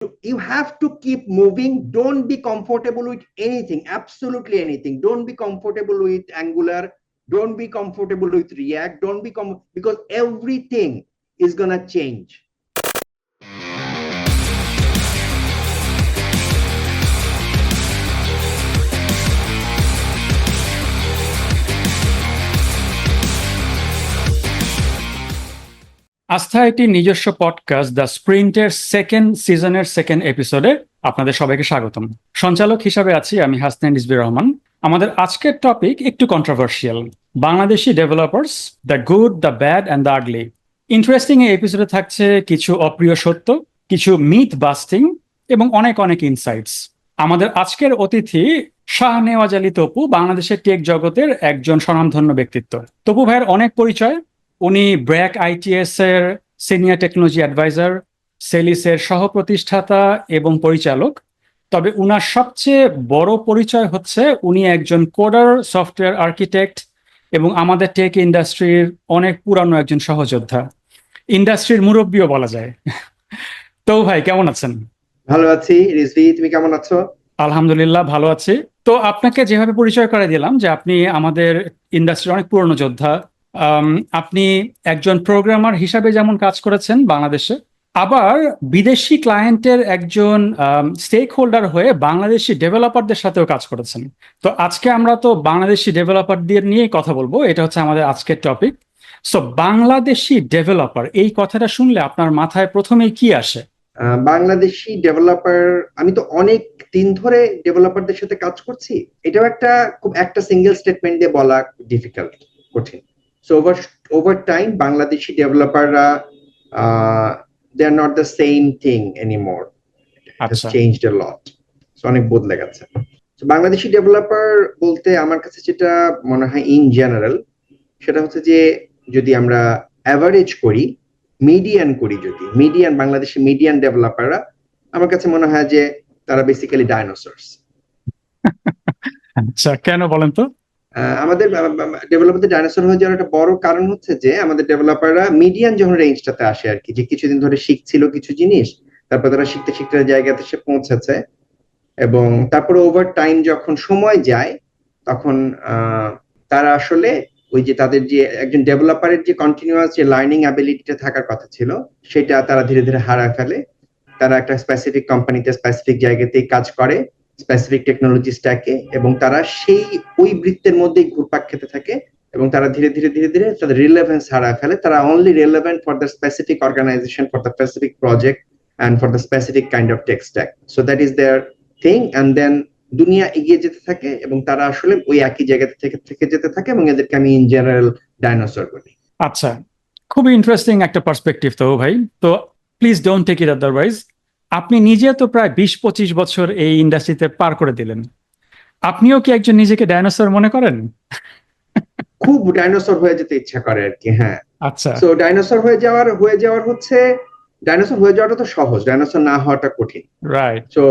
You have to keep moving. Don't be comfortable with anything, absolutely anything. Don't be comfortable with Angular. Don't be comfortable with React. Don't be because everything is gonna change. আস্থা আইটির নিজস্ব podcast the স্প্রিন্টের second সিজনের second এপিসোডে আপনাদের সবাইকে স্বাগতম। সঞ্চালক হিসাবে আছি আমি হাসনাইন রিজভির রহমান। আমাদের আজকের টপিক একটু controversial, Bangladeshi developers, the good, the bad and the ugly. Interesting এই এপিসোডে থাকছে কিছু অপ্রিয় সত্য, কিছু মিথ বাস্টিং এবং অনেক অনেক ইনসাইটস। আমাদের আজকের অতিথি শাহনেওয়াজ আলী তপু, বাংলাদেশের টেক জগতের একজন স্বনামধন্য ব্যক্তিত্ব। তপু ভাইয়ের অনেক পরিচয়। উনি ব্র্যাক আইটিএস এর সিনিয়র টেকনোলজি অ্যাডভাইজার, সেলিসের সহ প্রতিষ্ঠাতা এবং পরিচালক। তবে উনার সবচেয়ে বড় পরিচয় হচ্ছে উনি একজন কোডার, সফটওয়্যার আর্কিটেক্ট এবং আমাদের টেক ইন্ডাস্ট্রির অনেক পুরানো একজন সহযোদ্ধা, ইন্ডাস্ট্রির মুরব্বীও বলা যায়। তো ভাই কেমন আছেন? ভালো আছি রিজভি, তুমি কেমন আছো? আলহামদুলিল্লাহ ভালো আছি। তো আপনাকে যেভাবে পরিচয় করে দিলাম যে আপনি আমাদের ইন্ডাস্ট্রির অনেক পুরনো যোদ্ধা। আপনি একজন প্রোগ্রামার হিসাবে যেমন কাজ করেছেন বাংলাদেশে, আবার বিদেশি ক্লায়েন্টের একজন স্টেক হোল্ডার হয়ে বাংলাদেশি ডেভেলপারদের সাথেও কাজ করেছেন। তো আজকে আমরা তো বাংলাদেশি ডেভেলপারদের নিয়েই কথা বলবো, এটা হচ্ছে আমাদের আজকের টপিক। সো বাংলাদেশি ডেভেলপার এই কথাটা শুনলে আপনার মাথায় প্রথমেই কি আসে? বাংলাদেশি ডেভেলপার, আমি তো অনেক দিন ধরে ডেভেলপারদের সাথে কাজ করছি। এটাও একটা সিঙ্গেল স্টেটমেন্ট দিয়ে বলা ডিফিকাল্ট, কঠিন। So over time, Bangladeshi developer they are not the same thing anymore. It has changed a lot. So অনেক বদলে গেছে। So বাংলাদেশি ডেভেলপার বলতে আমার কাছে যেটা মনে হয় ইন জেনারেল, সেটা হচ্ছে যে যদি আমরা অ্যাভারেজ করি, মিডিয়ান বাংলাদেশি মিডিয়ান ডেভেলপাররা, আমার কাছে মনে হয় যে তারা বেসিক্যালি ডাইনোসরস। আচ্ছা, কেন বলেন তো? আমাদের ডেভেলপারদের ডাইনোসর হয়ে যাওয়ার একটা বড় কারণ হচ্ছে যে আমাদের ডেভেলপাররা মিডিয়ান যখন রেঞ্জটাতে আসে আর কি, যে কিছুদিন ধরে শিখছিল কিছু জিনিস, তারপর তারা শিখতে শিখতে জায়গাতে সে পৌঁছেছে, এবং তারপরে ওভার টাইম যখন সময় যায় তখন তারা আসলে ওই যে তাদের যে একজন ডেভেলপারের যে কন্টিনিউয়াস যে লার্নিং অ্যাবিলিটিটা থাকার কথা ছিল, সেটা তারা ধীরে ধীরে হারায় ফেলে। তারা একটা স্পেসিফিক কোম্পানিতে স্পেসিফিক জায়গাতেই কাজ করে, স্পেসিফিক টেকনোলজি স্ট্যাকে, এবং তারা ওই বৃত্তের মধ্যেই ঘুরপাক খেতে থাকে, এবং তারা ধীরে ধীরে তাদের রিলেভেন্স হারায় ফেলে। তারা only relevant for the specific organisation, for the specific project and for the specific kind of tech stack. So that is their thing, and then দুনিয়া এগিয়ে যেতে থাকে এবং তারা আসলে ওই একই জায়গা থেকে যেতে থাকে, এবং এদেরকে আমি ইন জেনারেল ডাইনোসর বলি। আচ্ছা, খুবই ইন্টারেস্টিং একটা পার্সপেক্টিভ তো ভাই। তো please don't take it otherwise. আপনি নিজে তো প্রায় 20-25 বছর এই ইন্ডাস্ট্রিতে পার করে দিলেন, আপনিও কি একজন নিজেকে ডাইনোসর মনে করেন? খুব ডাইনোসর হয়ে যেতে ইচ্ছা করে আর কি। হ্যাঁ, আচ্ছা। সো ডাইনোসর হয়ে যাওয়ার হচ্ছে, ডাইনোসর হয়ে যাওয়াটা তো সহজ, ডাইনোসর না হওয়াটা কঠিন। রাইট। সো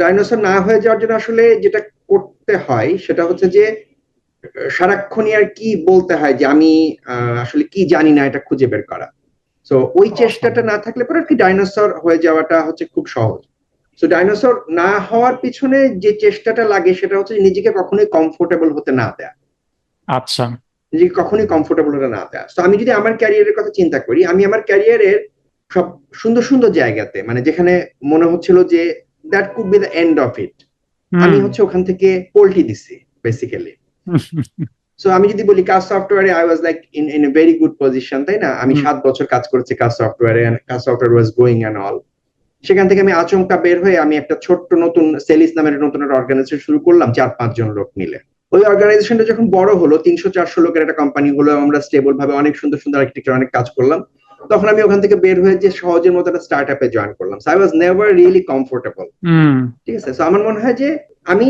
ডাইনোসর না হয়ে যাওয়ার জন্য আসলে যেটা করতে হয় সেটা হচ্ছে যে সারাক্ষণই আর কি বলতে হয় যে আমি আসলে কি জানি না, এটা খুঁজে বের করা। সো ওই চেষ্টাটা না থাকলে পরে আর কি ডাইনোসর হয়ে যাওয়াটা হচ্ছে খুব সহজ। সো ডাইনোসর না হওয়ার পিছনে যে চেষ্টাটা লাগে সেটা হচ্ছে নিজেকে কখনোই কমফোর্টেবল হতে না দেয়া। আচ্ছা, নিজেকে কখনোই কমফোর্টেবল হতে না দেয়া। তো আমি যদি আমার ক্যারিয়ারের কথা চিন্তা করি, আমি আমার ক্যারিয়ারের সব সুন্দর সুন্দর জায়গাতে, মানে যেখানে মনে হচ্ছিল যে that could be the end of it, আমি হচ্ছে ওখান থেকে পল্টি দিছি বেসিক্যালি। সো আমি যদি বলি কাজ সফটওয়্যারে, I was like in a very good position, তাই না? আমি 7 বছর কাজ করেছি কাজ সফটওয়্যারে, কাজ software was going and all. সেখান থেকে আমি আচমকা বের হয়ে আমি একটা ছোট্ট নতুন সেলিস নামের নতুন একটা অর্গানাইজেশন শুরু করলাম 4-5 জন লোক মিলে। ওই অর্গানাইজেশনটা যখন বড় হলো, 300-400 লোকের একটা কোম্পানি হলো, আমরা স্টেবল ভাবে অনেক সুন্দর সুন্দর আর্কিটেকচার অনেক কাজ করলাম, তখন আমি ওখান থেকে বের হয়ে যে সহজের মতো একটা স্টার্ট আপে জয়েন করলাম। So I was never really comfortable. ঠিক আছে, সো আমার মনে হয় যে আমি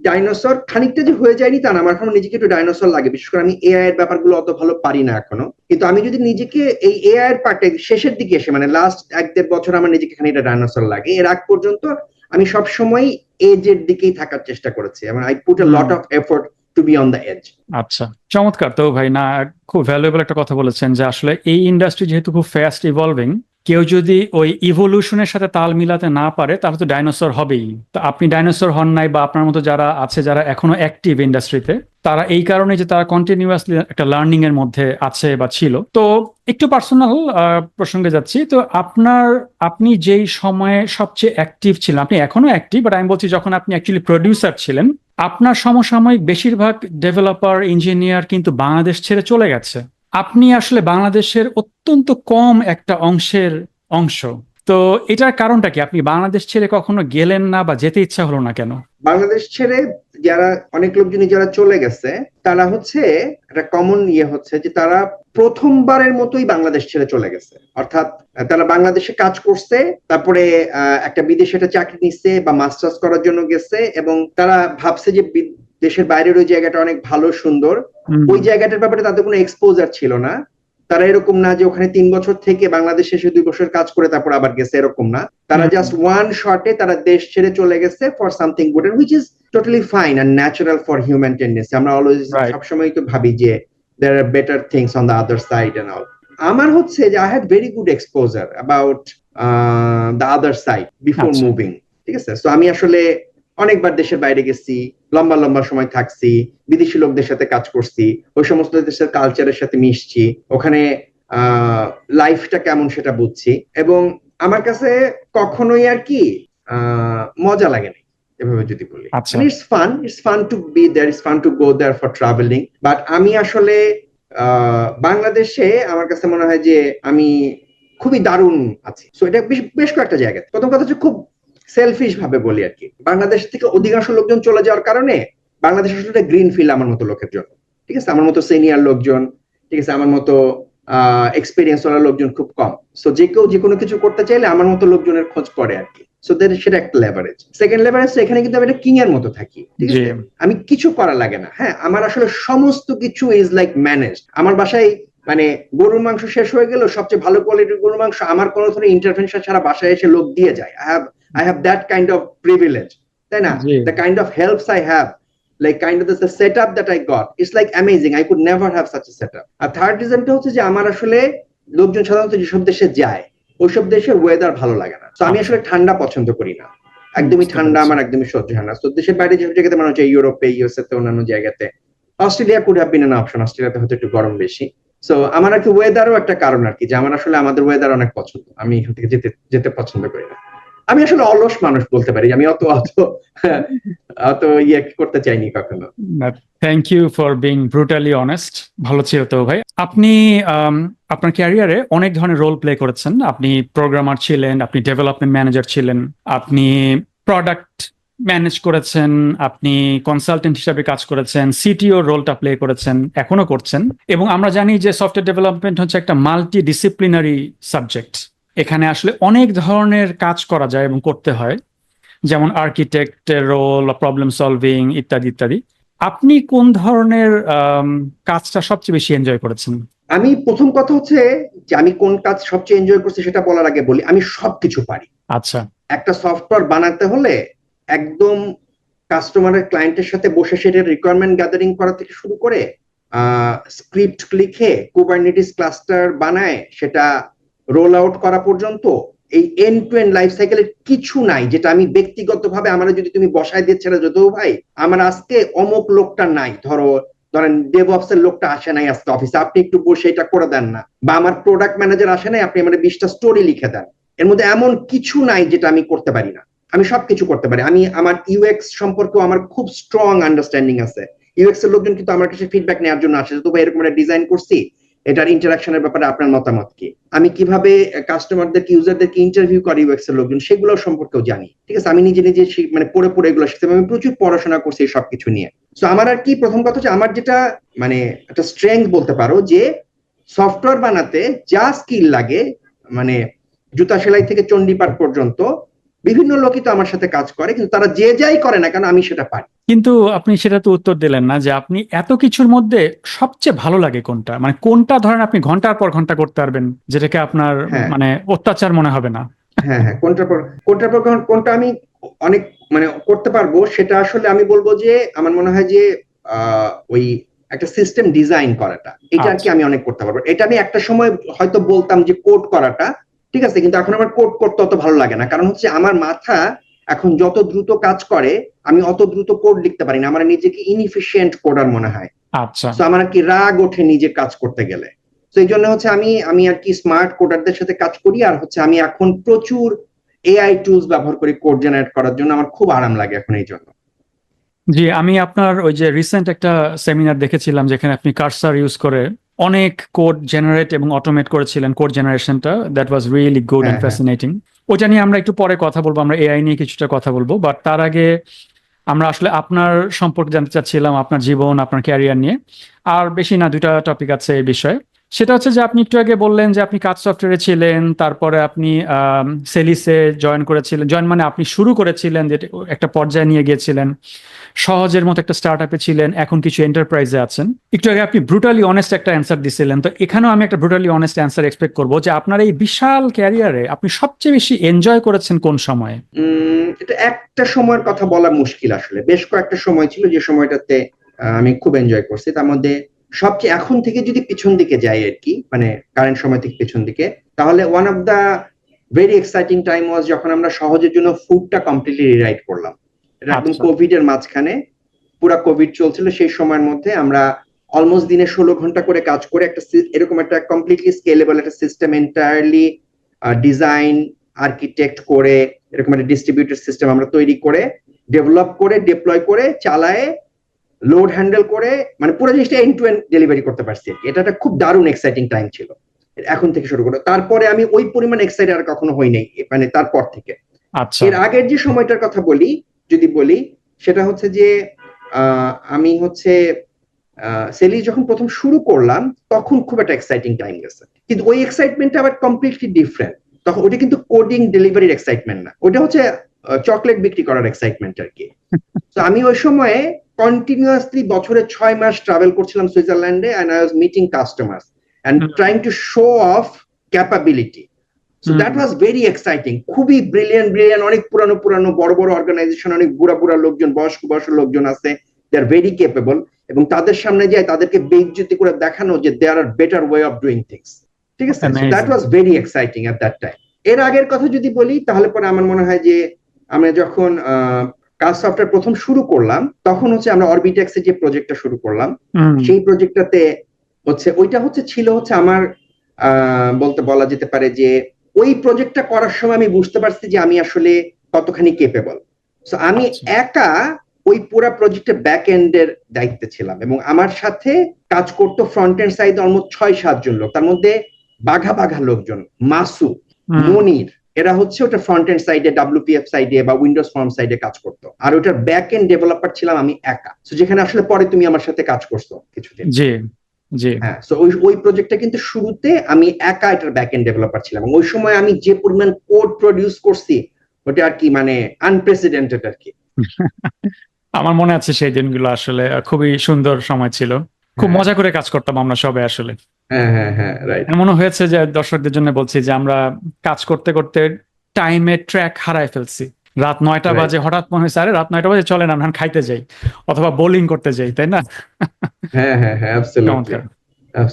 ডাইনোসর খানিকটা যে হয়ে যায়নি তা না, আমার এখন নিজেকে একটু ডাইনোসর লাগে। বিশেষ করে আমি এআই এর ব্যাপারগুলো অত ভালো পারি না এখনো, কিন্তু আমি যদি নিজেকে এই এআই এর পার্টে শেষের দিকে এসে, মানে লাস্ট 1-1.5 বছর আমার নিজেকে খানিকটা ডাইনোসর লাগে। এর আগ পর্যন্ত আমি সবসময় এজের দিকেই থাকার চেষ্টা করেছি, এবং I put a lot of effort to be on the edge. আচ্ছা, চমৎকার তো ভাই। না, খুব ভ্যালুয়েবল একটা কথা বলেছেন যে আসলে এই ইন্ডাস্ট্রি যেহেতু খুব ফাস্ট ইভলভিং, কেউ যদি ওই ইভলিউশনের সাথে তাল মিলাতে না পারে তাহলে তো ডাইনোসর হবেই। তো আপনি ডাইনোসর হন নাই, বা আপনার মতো যারা আছে যারা এখনো অ্যাক্টিভ ইন্ডাস্ট্রিতে, তারা এই কারণে যে তারা কন্টিনিউয়াসলি একটা লার্নিং এর মধ্যে আছে বা ছিল। তো একটু পার্সোনাল প্রসঙ্গে যাচ্ছি। তো আপনি যেই সময়ে সবচেয়ে অ্যাক্টিভ ছিলেন, আপনি এখনো অ্যাক্টিভ, বাট আমি বলছি যখন আপনি অ্যাকচুয়ালি প্রডিউসার ছিলেন, আপনার সমসাময়িক বেশিরভাগ ডেভেলপার ইঞ্জিনিয়ার কিন্তু বাংলাদেশ ছেড়ে চলে গেছে। আপনি আসলে বাংলাদেশের অত্যন্ত কম একটা অংশ। তো এটার কারণটা কি? আপনি বাংলাদেশ ছেড়ে কখনো গেলেন না, বা যেতে ইচ্ছা হলো না কেন? বাংলাদেশ ছেড়ে যারা অনেক লোকজনই যারা চলে গেছে, তারা হচ্ছে একটা কমন হচ্ছে যে তারা প্রথমবারের মতোই বাংলাদেশ ছেড়ে চলে গেছে। অর্থাৎ তারা বাংলাদেশে কাজ করছে, তারপরে একটা বিদেশে একটা চাকরি নিচ্ছে বা মাস্টার্স করার জন্য গেছে, এবং তারা ভাবছে যে দেশের বাইরের ওই জায়গাটা অনেক ভালো সুন্দর, ওই জায়গাটার ব্যাপারে তাদের কোনো এক্সপোজার ছিল না। তারা এরকম না যে ওখানে 3 বছর থেকে বাংলাদেশে এসে 2 বছর কাজ করে তারপর আবার গেছে, এরকম না। তারা জাস্ট ওয়ান শটে তারা দেশ ছেড়ে চলে গেছে for something good, which is totally fine and natural for human tendency. আমরা অলওয়েজ সবসময় তো ভাবি যে there are better things on the other side and all. আমার হচ্ছে যে I had very good exposure about the other side before moving, ঠিক আছে? সো আমি আসলে অনেকবার দেশের বাইরে গেছি, লম্বা লম্বা সময় থাকছি, বিদেশি লোকদের সাথে কাজ করছি, ওই সমস্ত দেশের কালচারের সাথে মিশছি, ওখানে লাইফটা কেমন সেটা বুঝছি, এবং আমার কাছে কখনোই আর কি মজা লাগে না এভাবে যদি বলি। It's fun to be there, it's fun to go there for travelling, but আমি আসলে বাংলাদেশে আমার কাছে মনে হয় যে আমি খুবই দারুণ আছি। সো এটা বেশ কয়েকটা জায়গায়। প্রথম কথা হচ্ছে খুব সেলফিশ ভাবে বলি আর কি, বাংলাদেশ থেকে অধিকাংশ লোকজন চলে যাওয়ার কারণে বাংলাদেশ আসলে গ্রিন ফিল্ড আমার মতো লোকের জন্য, ঠিক আছে? আমার মতো সিনিয়র লোকজন, ঠিক আছে, আমার মতো এক্সপিরিয়েন্স ওয়ালা লোকজন খুব কম। সো যে কেউ যে কোনো কিছু করতে চাইলে আমার মতো লোকজনের খোঁজ করে আর কি। সো সেটা একটা লেভারেজ। সেকেন্ড লেভারেজ, এখানে কিন্তু আমি একটা কিং এর মতো থাকি, ঠিক আছে? আমি কিছু করা লাগে না। হ্যাঁ, আমার আসলে সমস্ত কিছু ইজ লাইক ম্যানেজড। আমার বাসায় মানে গরুর মাংস শেষ হয়ে গেল, সবচেয়ে ভালো কোয়ালিটির গরুর মাংস আমার কোনো ধরনের ইন্টারভেনশন ছাড়া বাসায় এসে লোক দিয়ে যায়। I have that kind of privilege, তাই না? The kind of helps I have, like kind of the setup that I got, it's like amazing. I could never have such a setup. আর third রিজনটা হচ্ছে যে আমার আসলে লোকজন সাধারণত যেসব দেশে যায় ওইসব দেশের ওয়েদার ভালো লাগে না। তো আমি আসলে ঠান্ডা পছন্দ করি না, একদমই ঠান্ডা আমার একদমই সহ্য হয় না। তো দেশের বাইরে যেসব জায়গাতে মানে হচ্ছে ইউরোপে, ইউএসএ তে, অন্যান্য জায়গাতে, Australia could have been an option. অস্ট্রেলিয়াতে হয়তো একটু গরম বেশি। সো আমার আর কি ওয়েদারও একটা কারণ আর কি, যে আমার আসলে আমাদের ওয়েদার অনেক পছন্দ, আমি এখান থেকে যেতে পছন্দ করি না। আমি আসলে অলস মানুষ বলতে পারি, আমি অত করতে চাইনি কখনো। Thank you for being brutally honest. ভালো ছিল তো ভাই। আপনি আপনার ক্যারিয়ারে অনেক ধরনের রোল প্লে করেছেন। আপনি প্রোগ্রামার ছিলেন, আপনি ডেভেলপমেন্ট ম্যানেজার ছিলেন, আপনি প্রোডাক্ট ম্যানেজ করেছেন, আপনি কনসালটেন্ট হিসাবে কাজ করেছেন, সিটিও রোলটা প্লে করেছেন, এখনো করছেন। এবং আমরা জানি যে সফটওয়্যার ডেভেলপমেন্ট হচ্ছে একটা মাল্টি ডিসিপ্লিনারি সাবজেক্ট। এখানে আসলে অনেক ধরনের কাজ করা যায় এবং করতে হয়, যেমন আর্কিটেক্টের রোল, প্রবলেম সলভিং ইত্যাদি ইত্যাদি। আপনি কোন ধরনের কাজটা সবচেয়ে বেশি এনজয় করেছেন? আমি প্রথম কথা হচ্ছে যে আমি কোন কাজ সবচেয়ে এনজয় করছি সেটা বলার আগে বলি আমি সবকিছু পারি। আচ্ছা, একটা সফটওয়্যার বানাতে হলে একদম কাস্টমারের ক্লায়েন্টের সাথে বসে সেটার রিকোয়ারমেন্ট গ্যাদারিং করা থেকে শুরু করে স্ক্রিপ্ট লিখে কুবারনেটিস ক্লাস্টার বানায় সেটা রোল আউট করা পর্যন্ত, এই এন্ড টু এন্ড লাইফ সাইকেলের কিছু নাই যেটা আমি ব্যক্তিগতভাবে আমার যদি তুমি বসায় দিয়ে ছেড়ে যেত ভাই আমার আজকে অমুক লোকটা নাই, ধরেন ডেভঅপস এর লোকটা আসে নাই আজকে অফিসে, আপনি একটু বসে এটা করে দেন না, বা আমার প্রোডাক্ট ম্যানেজার আসে নাই, আপনি আমার 20টা স্টোরি লিখে দেন। এর মধ্যে এমন কিছু নাই যেটা আমি করতে পারি না। আমি সবকিছু করতে পারি। আমি আমার ইউএক্স সম্পর্কেও আমার খুব স্ট্রং আন্ডারস্ট্যান্ডিং আছে। ইউএক্স এর লোকজন কিন্তু আমার কাছে ফিডব্যাক নেওয়ার জন্য আসে, তো ভাই এরকম একটা ডিজাইন করছি, এটার ইন্টারাকশনের ব্যাপারে আপনার মতামত কি, আমি কিভাবে কাস্টমারদেরকে ইউজারদেরকে ইন্টারভিউ করি ইউএক্স এর লোকজন সেগুলো সম্পর্কেও জানি, ঠিক আছে? আমি নিজে মানে পড়ে এগুলো শিখতে, আমি প্রচুর পড়াশোনা করছি এই সবকিছু নিয়ে। তো আমার আর কি প্রথম কথা হচ্ছে আমার যেটা মানে একটা স্ট্রেংথ বলতে পারো যে সফটওয়্যার বানাতে যা স্কিল লাগে, মানে জুতা সেলাই থেকে চণ্ডীপাঠ পর্যন্ত বিভিন্ন লোকই তো আমার সাথে কাজ করে, কিন্তু তারা যে যাই করে না কেন আমি সেটা পারি। কিন্তু আপনি সেটা তো উত্তর দিলেন না যে আপনি এত কিছুর মধ্যে সবচেয়ে ভালো লাগে কোনটা, মানে কোনটা ধরেন আপনি ঘন্টার পর ঘন্টা করতে পারবেন যেটাকে আপনার মানে অত্যাচার মনে হবে না? হ্যাঁ, কোনটা আমি অনেক মানে করতে পারবো সেটা আসলে আমি বলবো যে আমার মনে হয় যে ওই একটা সিস্টেম ডিজাইন করাটা, এটা আর কি আমি অনেক করতে পারবো। এটা আমি একটা সময় হয়তো বলতাম যে কোড করাটা, ঠিক আছে, কিন্তু এখন আমার কোড করতে অত ভালো লাগে না, কারণ হচ্ছে আমার মাথা এখন যত দ্রুত কাজ করে আমি অত দ্রুত কোড লিখতে পারি না, আমার নিজেকে ইনএফিশিয়েন্ট কোডার মনে হয়। আচ্ছা। তো আমার আর কি রাগ ওঠে নিজে কাজ করতে গেলে। তো এই জন্য হচ্ছে আমি আর কি স্মার্ট কোডারদের সাথে কাজ করি, আর হচ্ছে আমি এখন প্রচুর এআই টুলস ব্যবহার করি কোড জেনারেট করার জন্য, আমার খুব আরাম লাগে এখন এই জন্য। জি, আমি আপনার ওই যে রিসেন্ট একটা সেমিনার দেখেছিলাম যেখানে আপনি কার্সার ইউজ করে অনেক কোড জেনারেট এবং অটোমেট করেছিলেন, কোড জেনারেশনটা দ্যাট ওয়াজ রিয়েলি গুড হ্যাঁ অ্যান্ড হ্যাঁ ফ্যাসিনেটিং। ওইটা নিয়ে আমরা একটু পরে কথা বলবো, আমরা এআই নিয়ে কিছুটা কথা বলবো, বাট তার আগে আমরা আসলে আপনার সম্পর্কে জানতে চাচ্ছিলাম, আপনার জীবন, আপনার ক্যারিয়ার নিয়ে। আর বেশি না, দুইটা টপিক আছে এই বিষয়ে। সেটা হচ্ছে যে আপনি একটু আগে বললেন যে আপনি কাজ সফটওয়্যারে ছিলেন, তারপরে আপনি সেলিসে জয়েন করেছিলেন, জয়েন মানে আপনি শুরু করেছিলেন, যে একটা পর্যায়ে নিয়ে গিয়েছিলেন, সহজের মতো একটা স্টার্ট আপে ছিলেন, এখন কিছু এন্টারপ্রাইজে আছেন। একটু আগে আপনি ব্রুটালি অনেস্ট একটা অ্যান্সার দিছিলেন, তো এখানেও আমি একটা ব্রুটালি অনেস্ট অ্যান্সার এক্সপেক্ট করবো যে আপনার এই বিশাল ক্যারিয়ারে আপনি সবচেয়ে বেশি এনজয় করেছেন কোন সময়ে? এটা একটা সময়ের কথা বলা মুশকিল আসলে, বেশ কয়েকটা সময় ছিল যে সময়টাতে আমি খুব এনজয় করছি। তার মধ্যে সবচেয়ে এখন থেকে যদি পিছন দিকে যাই আর কি, মানে কারেন্ট সময় থেকে পিছন দিকে, তাহলে one of the very exciting time was যখন আমরা সহজের জন্য ফুডটা কমপ্লিটলি রিরাইট করলাম। এটা একদম আচ্ছা। কোভিড এর মাঝখানে, পুরা কোভিড চলছিল সেই সময়ের মধ্যে আমরা অলমোস্ট দিনে 16 ঘন্টা করে কাজ করে একটা এরকম একটা কমপ্লিটলি স্কেলেবল একটা সিস্টেম এন্টায়ারলি ডিজাইন আর্কিটেক্ট করে, এরকম একটা ডিস্ট্রিবিউটেড সিস্টেম আমরা তৈরি করে, ডেভেলপ করে, ডিপ্লয় করে, চালায়, লোড হ্যান্ডেল করে, মানে পুরো জিনিসটা এন্ড টু এন্ড ডেলিভারি করতে পারছি। এটা একটা খুব দারুণ এক্সাইটিং টাইম ছিল এখন থেকে শুরু করে। তারপরে আমি ওই পরিমাণ এক্সাইটেড আর কখনো হই নাই, মানে তারপর থেকে। আচ্ছা। এর আগের যে সময়টার কথা বলি, যদি বলি, সেটা হচ্ছে যে আমি হচ্ছে সেলি যখন প্রথম শুরু করলাম তখন খুব একটা এক্সাইটিং টাইম গেছে, কিন্তু ওই এক্সাইটমেন্টটা আবার কমপ্লিটলি ডিফারেন্ট। তখন ওটা কিন্তু কোডিং ডেলিভারির এক্সাইটমেন্ট না, ওটা হচ্ছে চকলেট বিক্রি করার এক্সাইটমেন্ট আর কি। তো আমি ওই সময়ে কন্টিনিউয়াসলি বছরে 6 মাস ট্রাভেল করছিলাম সুইজারল্যান্ডে, and I was meeting customers and trying to show of capability. So that was very exciting, খুবই ব্রিলিয়ান্ট ব্রিলিয়ান্ট, অনেক পুরানো পুরানো বড় বড় অর্গানাইজেশন, অনেক বুড়া বুড়া লোকজন, বয়স্ক বয়স্ক লোকজন আছে, দে আর ভেরি কেপেবল, এবং তাদের সামনে যায় তাদেরকে বেইজ্জতি করে দেখানো যে there are better way of doing things. ঠিক আছে, so that was very exciting at that time. এর আগের কথা যদি বলি, তাহলে পরে আমার মনে হয় যে আমরা যখন কাজ সফটওয়্যার প্রথম শুরু করলাম, তখন হচ্ছে আমরা অরবিটেক্সে যে প্রজেক্টটা শুরু করলাম, সেই প্রজেক্টটাতে হচ্ছে ওইটা হচ্ছে ছিল হচ্ছে আমার বলতে বলা যেতে পারে যে ওই প্রজেক্টটা করার সময় আমি বুঝতে পারছি যে আমি আসলে কতখানি কেপেবল। সো আমি একা ওই পুরো প্রজেক্টের ব্যাক এন্ডের দায়িত্বে ছিলাম, এবং আমার সাথে কাজ করতো ফ্রন্ট এন্ড সাইড অলমোস্ট 6-7 জন লোক, তার মধ্যে বাঘা বাঘা লোকজন, মাসু, মনির, এরা হচ্ছে ওটা ফ্রন্ট এন্ড সাইডে, ডাব্লিউপিএফ সাইডে বা উইন্ডোজ ফর্ম সাইডে কাজ করতো, আর ওটার ব্যাক এন্ড ডেভেলপার ছিলাম আমি একা। সো যেখানে আসলে পরে তুমি আমার সাথে কাজ করছো কিছুদিন। জি জি। হ্যাঁ, সো ওই প্রজেক্টটা কিন্তু শুরুতে আমি একা এটার ব্যাক এন্ড ডেভেলপার ছিলাম, এবং ওই সময় আমি যে পরিমাণ কোড প্রডিউস করছি ওটা আর কি মানে আনপ্রেসিডেন্টেড আর কি। আমার মনে আছে সেই দিনগুলো আসলে খুবই সুন্দর সময় ছিল, খুব মজা করে কাজ করতাম আমরা সবাই আসলে। হ্যাঁ হ্যাঁ হ্যাঁ, রাইট। এমনও হয়েছে যে দর্শকদের জন্য বলছি যে আমরা কাজ করতে করতে টাইমের ট্র্যাক হারায় ফেলছি। রাত 9টা বাজে হঠাৎ মনে হয়েছে আরে রাত 9টা বাজে চলেন আমরা খাইতে যাই অথবা বোলিং করতে যাই, তাই না? হ্যাঁ হ্যাঁ হ্যাঁ, অ্যাবসলিউটলি।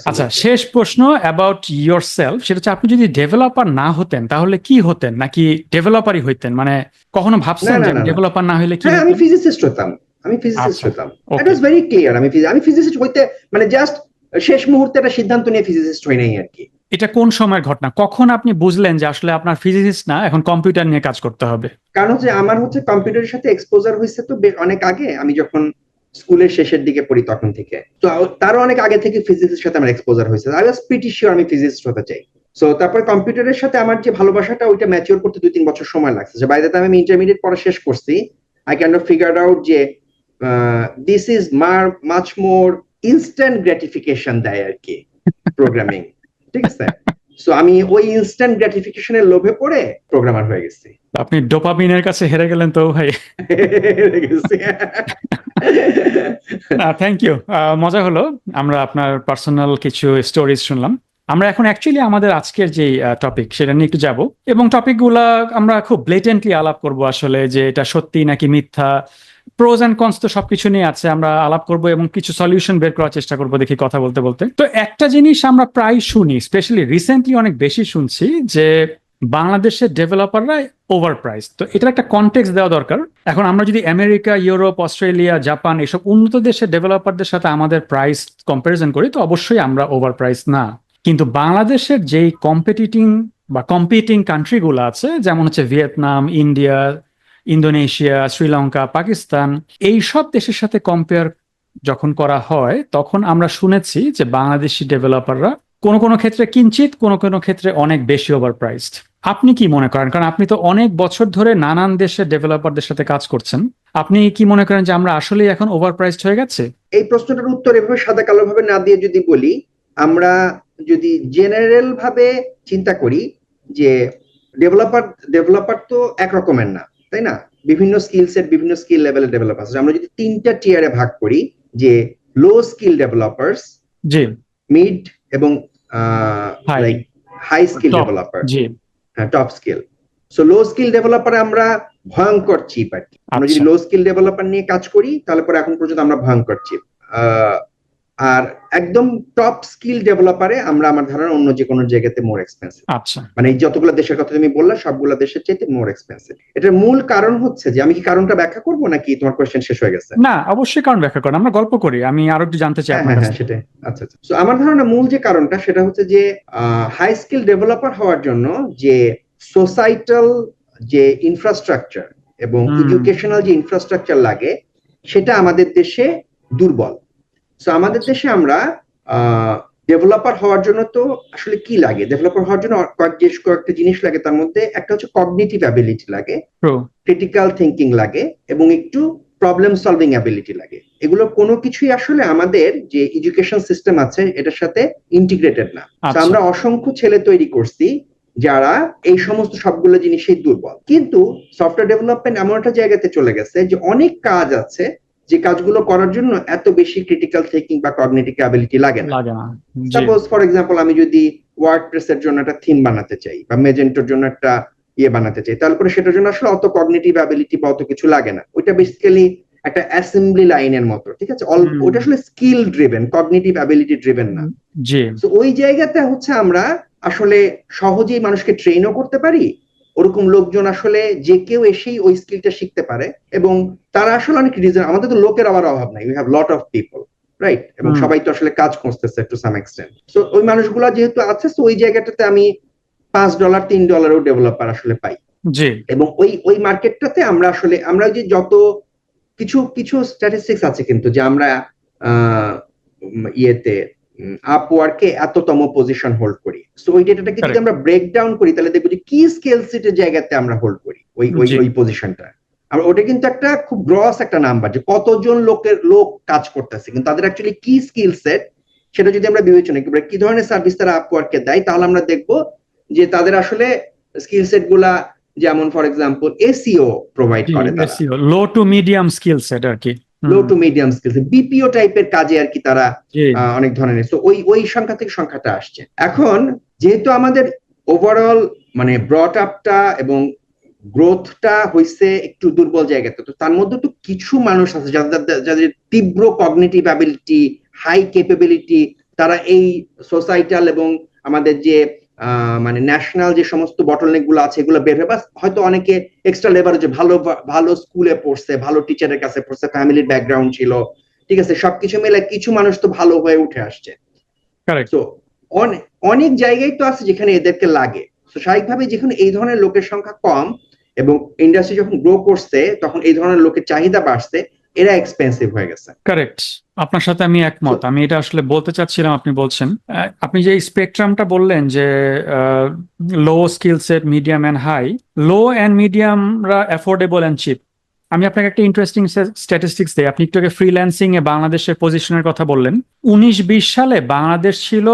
আচ্ছা, শেষ প্রশ্ন অ্যাবাউট ইয়োরসেলফ, সেটা হচ্ছে আপনি যদি ডেভেলপার না হতেন তাহলে কি হতেন, নাকি ডেভেলপারই হইতেন? মানে কখনো ভাবছেন যে ডেভেলপার না হইলে কি? হ্যাঁ, আমি ফিজিসিস্ট হতাম, আমি ফিজিসিস্ট হতাম। ইট ওয়াজ ভেরি ক্লিয়ার, আমি ফিজিসিস্ট হইতে মানে জাস্ট শেষ মুহূর্তে একটা সিদ্ধান্ত নিয়ে ফিজিসিস্ট হই নাই আর কি। এটা কোন সময়ের ঘটনা, কখন আপনি বুঝলেন যে আসলে আপনার ফিজিসিস্ট না, এখন কম্পিউটার নিয়ে কাজ করতে হবে? কারণ হচ্ছে আমার হচ্ছে কম্পিউটারের সাথে এক্সপোজার হয়েছে তো অনেক আগে, আমি যখন স্কুলের শেষের দিকে পড়ি তখন থেকে, তো তারও অনেক আগে থেকে ফিজিক্সের সাথে আমার এক্সপোজার হয়েছে। আই ওয়াজ প্রিটি শিওর আমি ফিজিক্স হতে চাই। সো তারপর কম্পিউটারের সাথে আমার যে ভালোবাসাটা ওইটা ম্যাচিওর করতে 2-3 বছর সময় লাগছে। যে বাই দ্য টাইম আমি ইন্টারমিডিয়েট পড়া শেষ করছি, আই কাইন্ড অফ ফিগারড আউট যে this is much more instant gratification দেয় আর কি প্রোগ্রামিং। ঠিক আছে, সো আমি ওই ইনস্ট্যান্ট গ্র্যাটিফিকেশনের লোভে পড়ে প্রোগ্রামার হয়ে গেছি। আপনি ডোপামিনের কাছে হেরে গেলেন তো ভাই। থ্যাংক ইউ, মজা হলো। আমরা আপনার পার্সোনাল কিছু স্টোরিজ শুনলাম। আমরা এখন অ্যাকচুয়ালি আমাদের আজকের যে টপিক সেটা নিয়ে একটু যাব, এবং টপিকগুলা আমরা খুব ব্লেটেন্টলি আলাপ করব আসলে, যে এটা সত্যি নাকি মিথ্যা, প্রোজ এন্ড কনস তো সবকিছু নিয়ে আছে, আমরা আলাপ করব এবং কিছু সলিউশন বের করার চেষ্টা করবো দেখি কথা বলতে বলতে। তো একটা জিনিস আমরা প্রায় শুনি, স্পেশালি রিসেন্টলি অনেক বেশি শুনছি, যে বাংলাদেশের ডেভেলপাররা ওভার প্রাইস। তো এটার একটা কনটেক্সট দেওয়া দরকার। এখন আমরা যদি আমেরিকা, ইউরোপ, অস্ট্রেলিয়া, জাপান এসব উন্নত দেশের ডেভেলপারদের সাথে আমাদের প্রাইস কম্পারিজন করি, তো অবশ্যই আমরা ওভার প্রাইস না। কিন্তু বাংলাদেশের যেই কম্পিটিং কান্ট্রিগুলো আছে, যেমন হচ্ছে Vietnam, India, Indonesia, Sri Lanka, Pakistan, এই সব দেশের সাথে কম্পেয়ার যখন করা হয়, তখন আমরা শুনেছি যে বাংলাদেশি ডেভেলপাররা কোনো কোনো ক্ষেত্রে কিঞ্চিত, কোনো কোনো ক্ষেত্রে অনেক বেশি ওভার প্রাইসড। আপনি কি মনে করেন? কারণ আপনি তো অনেক বছর ধরে নানান দেশের ডেভেলপারদের সাথে কাজ করছেন, আপনি কি মনে করেন যে আমরা আসলেই এখন ওভার প্রাইসড হয়ে গেছে? এই প্রশ্নটার উত্তর এভাবে সাদা কালো ভাবে না দিয়ে যদি বলি, আমরা যদি জেনারেল ভাবে চিন্তা করি যে ডেভেলপার তো এক রকমের না, তাই না? বিভিন্ন স্কিল সেট, বিভিন্ন স্কিল লেভেলের ডেভেলপার আছে। আমরা যদি 3টা টিয়ারে ভাগ করি, যে লো স্কিল ডেভেলপার্স, জি, মিড এবং high, like high skill top, developer, জি, top skill. So low skill ডেভেলপারে আমরা ভয়ঙ্কর চিপ আর কি। আমরা যদি আচ্ছা, লো স্কিল ডেভেলপার নিয়ে কাজ করি, তাহলে পরে এখন পর্যন্ত আমরা ভয়ঙ্কর চিপ। আর একদম টপ স্কিল ডেভেলপারে আমরা, আমার ধারণা, অন্য যে কোনো জায়গাতে মোর এক্সপেন্সিভ। আচ্ছা। মানে এই যতগুলো দেশের কথা তুমি বললা, সবগুলো দেশের চাইতে মোর এক্সপেন্সিভ। এটার মূল কারণ হচ্ছে যে, আমি কি কারণটা ব্যাখ্যা করবো নাকি তোমার কোয়েশ্চেন শেষ হয়ে গেছে? না, অবশ্যই কারণ ব্যাখ্যা করেন, আমরা গল্প করি, আমি আরো একটু জানতে চাই হ্যাঁ আপনার হ্যাঁ কাছে। হ্যাঁ, সেটাই। আচ্ছা আচ্ছা। So, আমার ধারণা মূল যে কারণটা সেটা হচ্ছে যে, হাই স্কিল ডেভেলপার হওয়ার জন্য যে সোসাইটাল যে ইনফ্রাস্ট্রাকচার এবং এডুকেশনাল যে ইনফ্রাস্ট্রাকচার লাগে, সেটা আমাদের দেশে দুর্বল। সো আমাদের দেশে আমরা ডেভেলপার হওয়ার জন্য তো আসলে কি লাগে? ডেভেলপার হওয়ার জন্য কয়েকটা জিনিস লাগে। তার মধ্যে একটা হচ্ছে কগনিটিভ অ্যাবিলিটি লাগে, ক্রিটিক্যাল থিঙ্কিং লাগে, এবং একটু প্রবলেম সলভিং অ্যাবিলিটি লাগে। এগুলো কোনো কিছুই আসলে আমাদের যে এডুকেশন সিস্টেম আছে এটার সাথে ইন্টিগ্রেটেড না। তো আমরা অসংখ্য ছেলে তৈরি করছি যারা এই সমস্ত সবগুলো জিনিসেই দুর্বল। কিন্তু সফটওয়্যার ডেভেলপমেন্ট এমন একটা জায়গাতে চলে গেছে যে অনেক কাজ আছে যে কাজগুলো করার জন্য এত বেশি ক্রিটিক্যাল থিঙ্কিং বা কগনিটিভ অ্যাবিলিটি লাগে না। সাপোজ ফর এক্সাম্পল, আমি যদি ওয়ার্ডপ্রেসের জন্য একটা থিম বানাতে চাই বা মেজেন্টোর জন্য একটা বানাতে চাই, তারপরে সেটার জন্য আসলে অত কগনিটিভ অ্যাবিলিটি বা অত কিছু লাগে না। ওইটা বেসিক্যালি একটা অ্যাসেম্বলি লাইনের মতো, ঠিক আছে? ওটা আসলে skill driven, cognitive ability driven না। তো ওই জায়গাতে হচ্ছে আমরা আসলে সহজেই মানুষকে ট্রেনও করতে পারি। ওরকম লোকজন আসলে যে কেউ এসেই ওই স্কিলটা শিখতে পারে, এবং তারা আসলে অনেক রিজন। আমাদের তো লোকের আবার অভাব নাই, we have lot of people, right? এবং সবাই তো আসলে কাজ খুঁজতেছে টু সাম এক্সটেন্ট। সো ওই মানুষগুলা যেহেতু আছে, তো ওই জায়গাটাতে আমি $5 $3 ডেভেলপার আসলে পাই। এবং ওই মার্কেটটাতে আমরা আসলে, আমরা যে যত কিছু স্ট্যাটিস্টিক্স আছে কিন্তু, যে আমরা আপওয়ার্কে এততম পজিশন হোল্ড করি। সো ওই ডেটাটাকে যদি আমরা ব্রেক ডাউন করি, তাহলে দেখবো যে কি স্কিল সেটের জায়গাতে আমরা হোল্ড করি ওই পজিশনটা। আমরা ওটা কিন্তু একটা খুব গ্রস একটা নাম্বার, যে কতজন লোক কাজ করতেছে, কিন্তু তাদের অ্যাকচুয়ালি কি স্কিল সেট সেটা যদি আমরা বিবেচনা করি, কি ধরনের সার্ভিস তারা আপওয়ার্কে দেয়, তাহলে আমরা দেখবো যে তাদের আসলে স্কিল সেট গুলা, যেমন ফর এক্সাম্পল এসইও প্রোভাইড করে, তারা low to medium skill set আর কি, low to medium skills, BPO টাইপের কাজে আর কি তারা অনেক ধরনের। তো ওই সংখ্যা থেকে সংখ্যাটা আসছে। এখন যেহেতু আমাদের ওভারঅল মানে ব্রট আপটা এবং গ্রোথটা হইছে একটু দুর্বল জায়গাতে, তো তার মধ্যে তো কিছু মানুষ আছে যাদের তীব্র কগনিটিভ অ্যাবিলিটি, হাই ক্যাপাবিলিটি, তারা এই সোসাইটাল এবং আমাদের যে মানে ন্যাশনাল যে সমস্ত বটলনেক গুলো আছে এগুলো বের হয়ে, হয়তো অনেকে এক্সট্রা লেবার, যে ভালো স্কুলে পড়ছে, ভালো টিচারের কাছে পড়ছে, ফ্যামিলির ব্যাকগ্রাউন্ড ছিল, ঠিক আছে, সবকিছু মিলে কিছু মানুষ তো ভালো হয়ে উঠে আসছে। তো অনেক জায়গায় তো আছে যেখানে এদেরকে লাগে। তো স্বাভাবিকভাবে যেখানে এই ধরনের লোকের সংখ্যা কম এবং ইন্ডাস্ট্রি যখন গ্রো করছে, তখন এই ধরনের লোকের চাহিদা বাড়ছে, এরা এক্সপেন্সিভ হয়ে গেছে। কারেক্ট, আপনার সাথে আমি একমত। আমি এটা আসলে বলতে চাচ্ছিলাম, আপনি বলছেন, আপনি যে স্পেকট্রামটা বললেন যে low skill set, medium and high, low and মিডিয়ামরা অ্যাফোর্ডেবল এন্ড চিপ। আমি আপনাকে একটা ইন্টারেস্টিং স্ট্যাটিস্টিক্স দিই। আপনি একটু আগে ফ্রিল্যান্সিং এ বাংলাদেশের পজিশনের কথা বললেন। 19-20 সালে বাংলাদেশ ছিল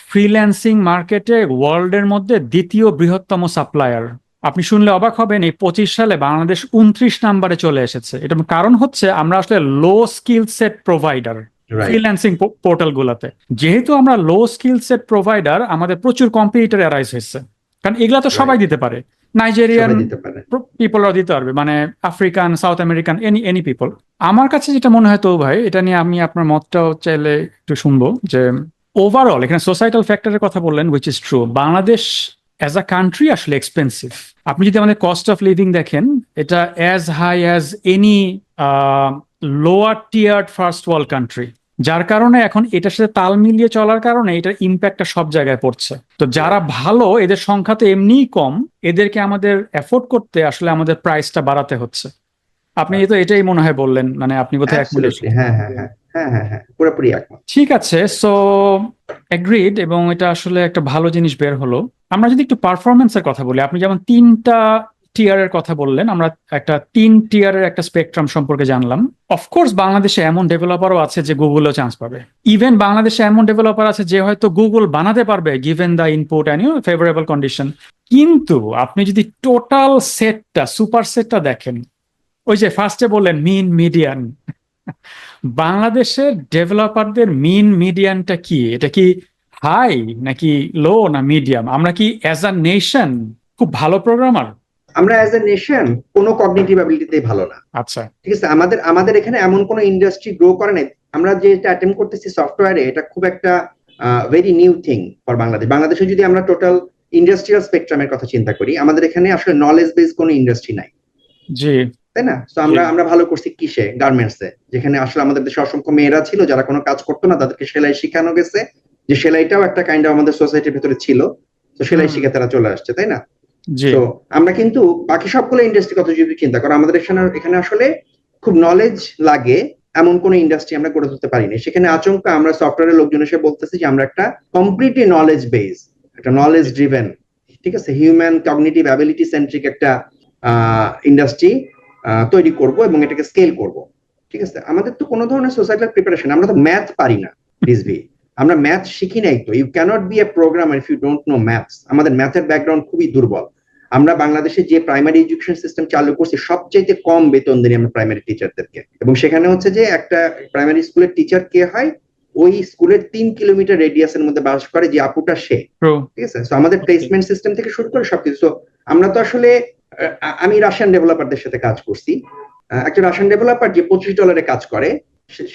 ফ্রিল্যান্সিং মার্কেটে ওয়ার্ল্ডের মধ্যে দ্বিতীয় বৃহত্তম সাপ্লায়ার। আপনি শুনলে অবাক হবেন, এই 25 সালে বাংলাদেশ 29 নম্বরে চলে এসেছে। এটার কারণ হচ্ছে আমরা আসলে লো skill set provider freelancing portal গুলাতে। যেহেতু আমরা লো স্কিল সেট প্রোভাইডার, আমাদের প্রচুর কম্পিটিটর অ্যারাইজ হয়েছে, কারণ এগুলা তো সবাই দিতে পারে। নাইজেরিয়ান পিপলরা দিতে পারবে, মানে African, south American, any people. আমার কাছে যেটা মনে হয়, তো ভাই এটা নিয়ে আমি আপনার মতটাও চাইলে একটু শুনবো, যে ওভারঅল এখানে সোসাইটাল ফ্যাক্টরের কথা বললেন, which is true. Bangladesh as a country আসলে এক্সপেন্সিভ। আপনি যদি আমাদের কস্ট অফ লিভিং দেখেন, এটা as high as any lower tiered first world country. যার কারণে এখন এটার সাথে তাল মিলিয়ে চলার কারণে এটার ইম্প্যাক্টটা সব জায়গায় পড়ছে। তো যারা ভালো, এদের সংখ্যা তো এমনিই কম, এদেরকে আমাদের অ্যাফোর্ড করতে আসলে আমাদের প্রাইসটা বাড়াতে হচ্ছে। আপনি তো এটাই মনে হয় বললেন, মানে আপনি বোধহয় একমত। অ্যাবসলিউটলি, হ্যাঁ হ্যাঁ হ্যাঁ হ্যাঁ হ্যাঁ হ্যাঁ, পুরোপুরি একমত। ঠিক আছে, সো এগ্রিড, এবং এটা আসলে একটা ভালো জিনিস বের হলো। আমরা যদি একটু পারফরমেন্সের কথা বলি, আপনি যেমন 3টা টিয়ারের কথা বললেন, আমরা একটা 3 টিয়ারের একটা স্পেকট্রাম সম্পর্কে জানলাম। অফকোর্স বাংলাদেশে এমন ডেভেলপারও আছে যে গুগলও চান্স পাবে। ইভেন বাংলাদেশে এমন ডেভেলপার আছে যে হয়তো গুগল বানাতে পারবে given the input and favourable condition. কিন্তু আপনি যদি টোটাল সেটটা, সুপার সেটটা দেখেন, ওই যে ফার্স্টে বললেন মিন মিডিয়ান, বাংলাদেশের ডেভেলপারদের মিন মিডিয়ানটা কি? এটা কি হাই নাকি লো না মিডিয়াম? আমরা কি অ্যাজ আ নেশন খুব ভালো প্রোগ্রামার? আমরা অ্যাজ এ নেশন কোনো কগনিটিভ অ্যাবিলিটিতেই ভালো না। আচ্ছা, ঠিক আছে, আমাদের আমাদের এখানে এমন কোনো ইন্ডাস্ট্রি গ্রো করে নাই। আমরা যেটা অ্যাটেম্প করতেছি সফটওয়্যারে, এটা খুব একটা very new thing for Bangladesh. বাংলাদেশে যদি আমরা টোটাল ইন্ডাস্ট্রিয়াল স্পেকট্রামের কথা চিন্তা করি, আমাদের এখানে আসলে নলেজ বেস কোনো ইন্ডাস্ট্রি নাই, জি তাই না? তো আমরা আমরা ভালো করছি কিসে? গার্মেন্টসে, যেখানে আসলে আমাদের দেশে অসংখ্য মেয়েরা ছিল যারা কোনো কাজ করতো না, তাদেরকে সেলাই শেখানো গেছে, যে সেলাইটাও একটা কাইন্ড অফ আমাদের সোসাইটির ভিতরে ছিল, তো সেলাই শিখে তারা চলে আসছে, তাই না? জি তো আমরা কিন্তু বাকি সবগুলো ইন্ডাস্ট্রির কথা যদি চিন্তা করো, আমাদের এখানে এখানে আসলে খুব নলেজ লাগে এমন কোন ইন্ডাস্ট্রি আমরা গড়ে তুলতে পারিনি। সেখানে আচমকা আমরা সফটওয়্যারের লোকজন এসে বলতেছি যে আমরা একটা কমপ্লিটলি নলেজ বেস, একটা নলেজ ড্রিভেন, ঠিক আছে, হিউম্যান কগনিটিভ অ্যাবিলিটি সেন্ট্রিক একটা ইন্ডাস্ট্রি তৈরি করব এবং এটাকে স্কেল করব। ঠিক আছে, আমাদের তো কোনো ধরনের সোসাইটাল প্রিপারেশন, আমরা তো ম্যাথ পারি না রিজভি, আমরা ম্যাথ শিখি নাই। তো you cannot be a programmer if you don't know maths. আমাদের ম্যাথের ব্যাকগ্রাউন্ড খুবই দুর্বল। আমরা বাংলাদেশে যে প্রাইমারি এডুকেশন সিস্টেম চালু করছি, সবচাইতে কম বেতন দিই আমরা প্রাইমারি টিচারদেরকে, এবং সেখানে হচ্ছে যে একটা প্রাইমারি স্কুলের টিচার কে হয়, ওই স্কুলের 3 কিলোমিটার রেডিয়াসের মধ্যে বাস করে যে আপুটা সে। ঠিক আছে, তো আমাদের প্লেসমেন্ট সিস্টেম থেকে শুরু করে সবকিছু। তো আমরা তো আসলে আমি রাশিয়ান ডেভেলপারদের সাথে কাজ করছি। একটা রাশিয়ান ডেভেলপার যে $25 কাজ করে,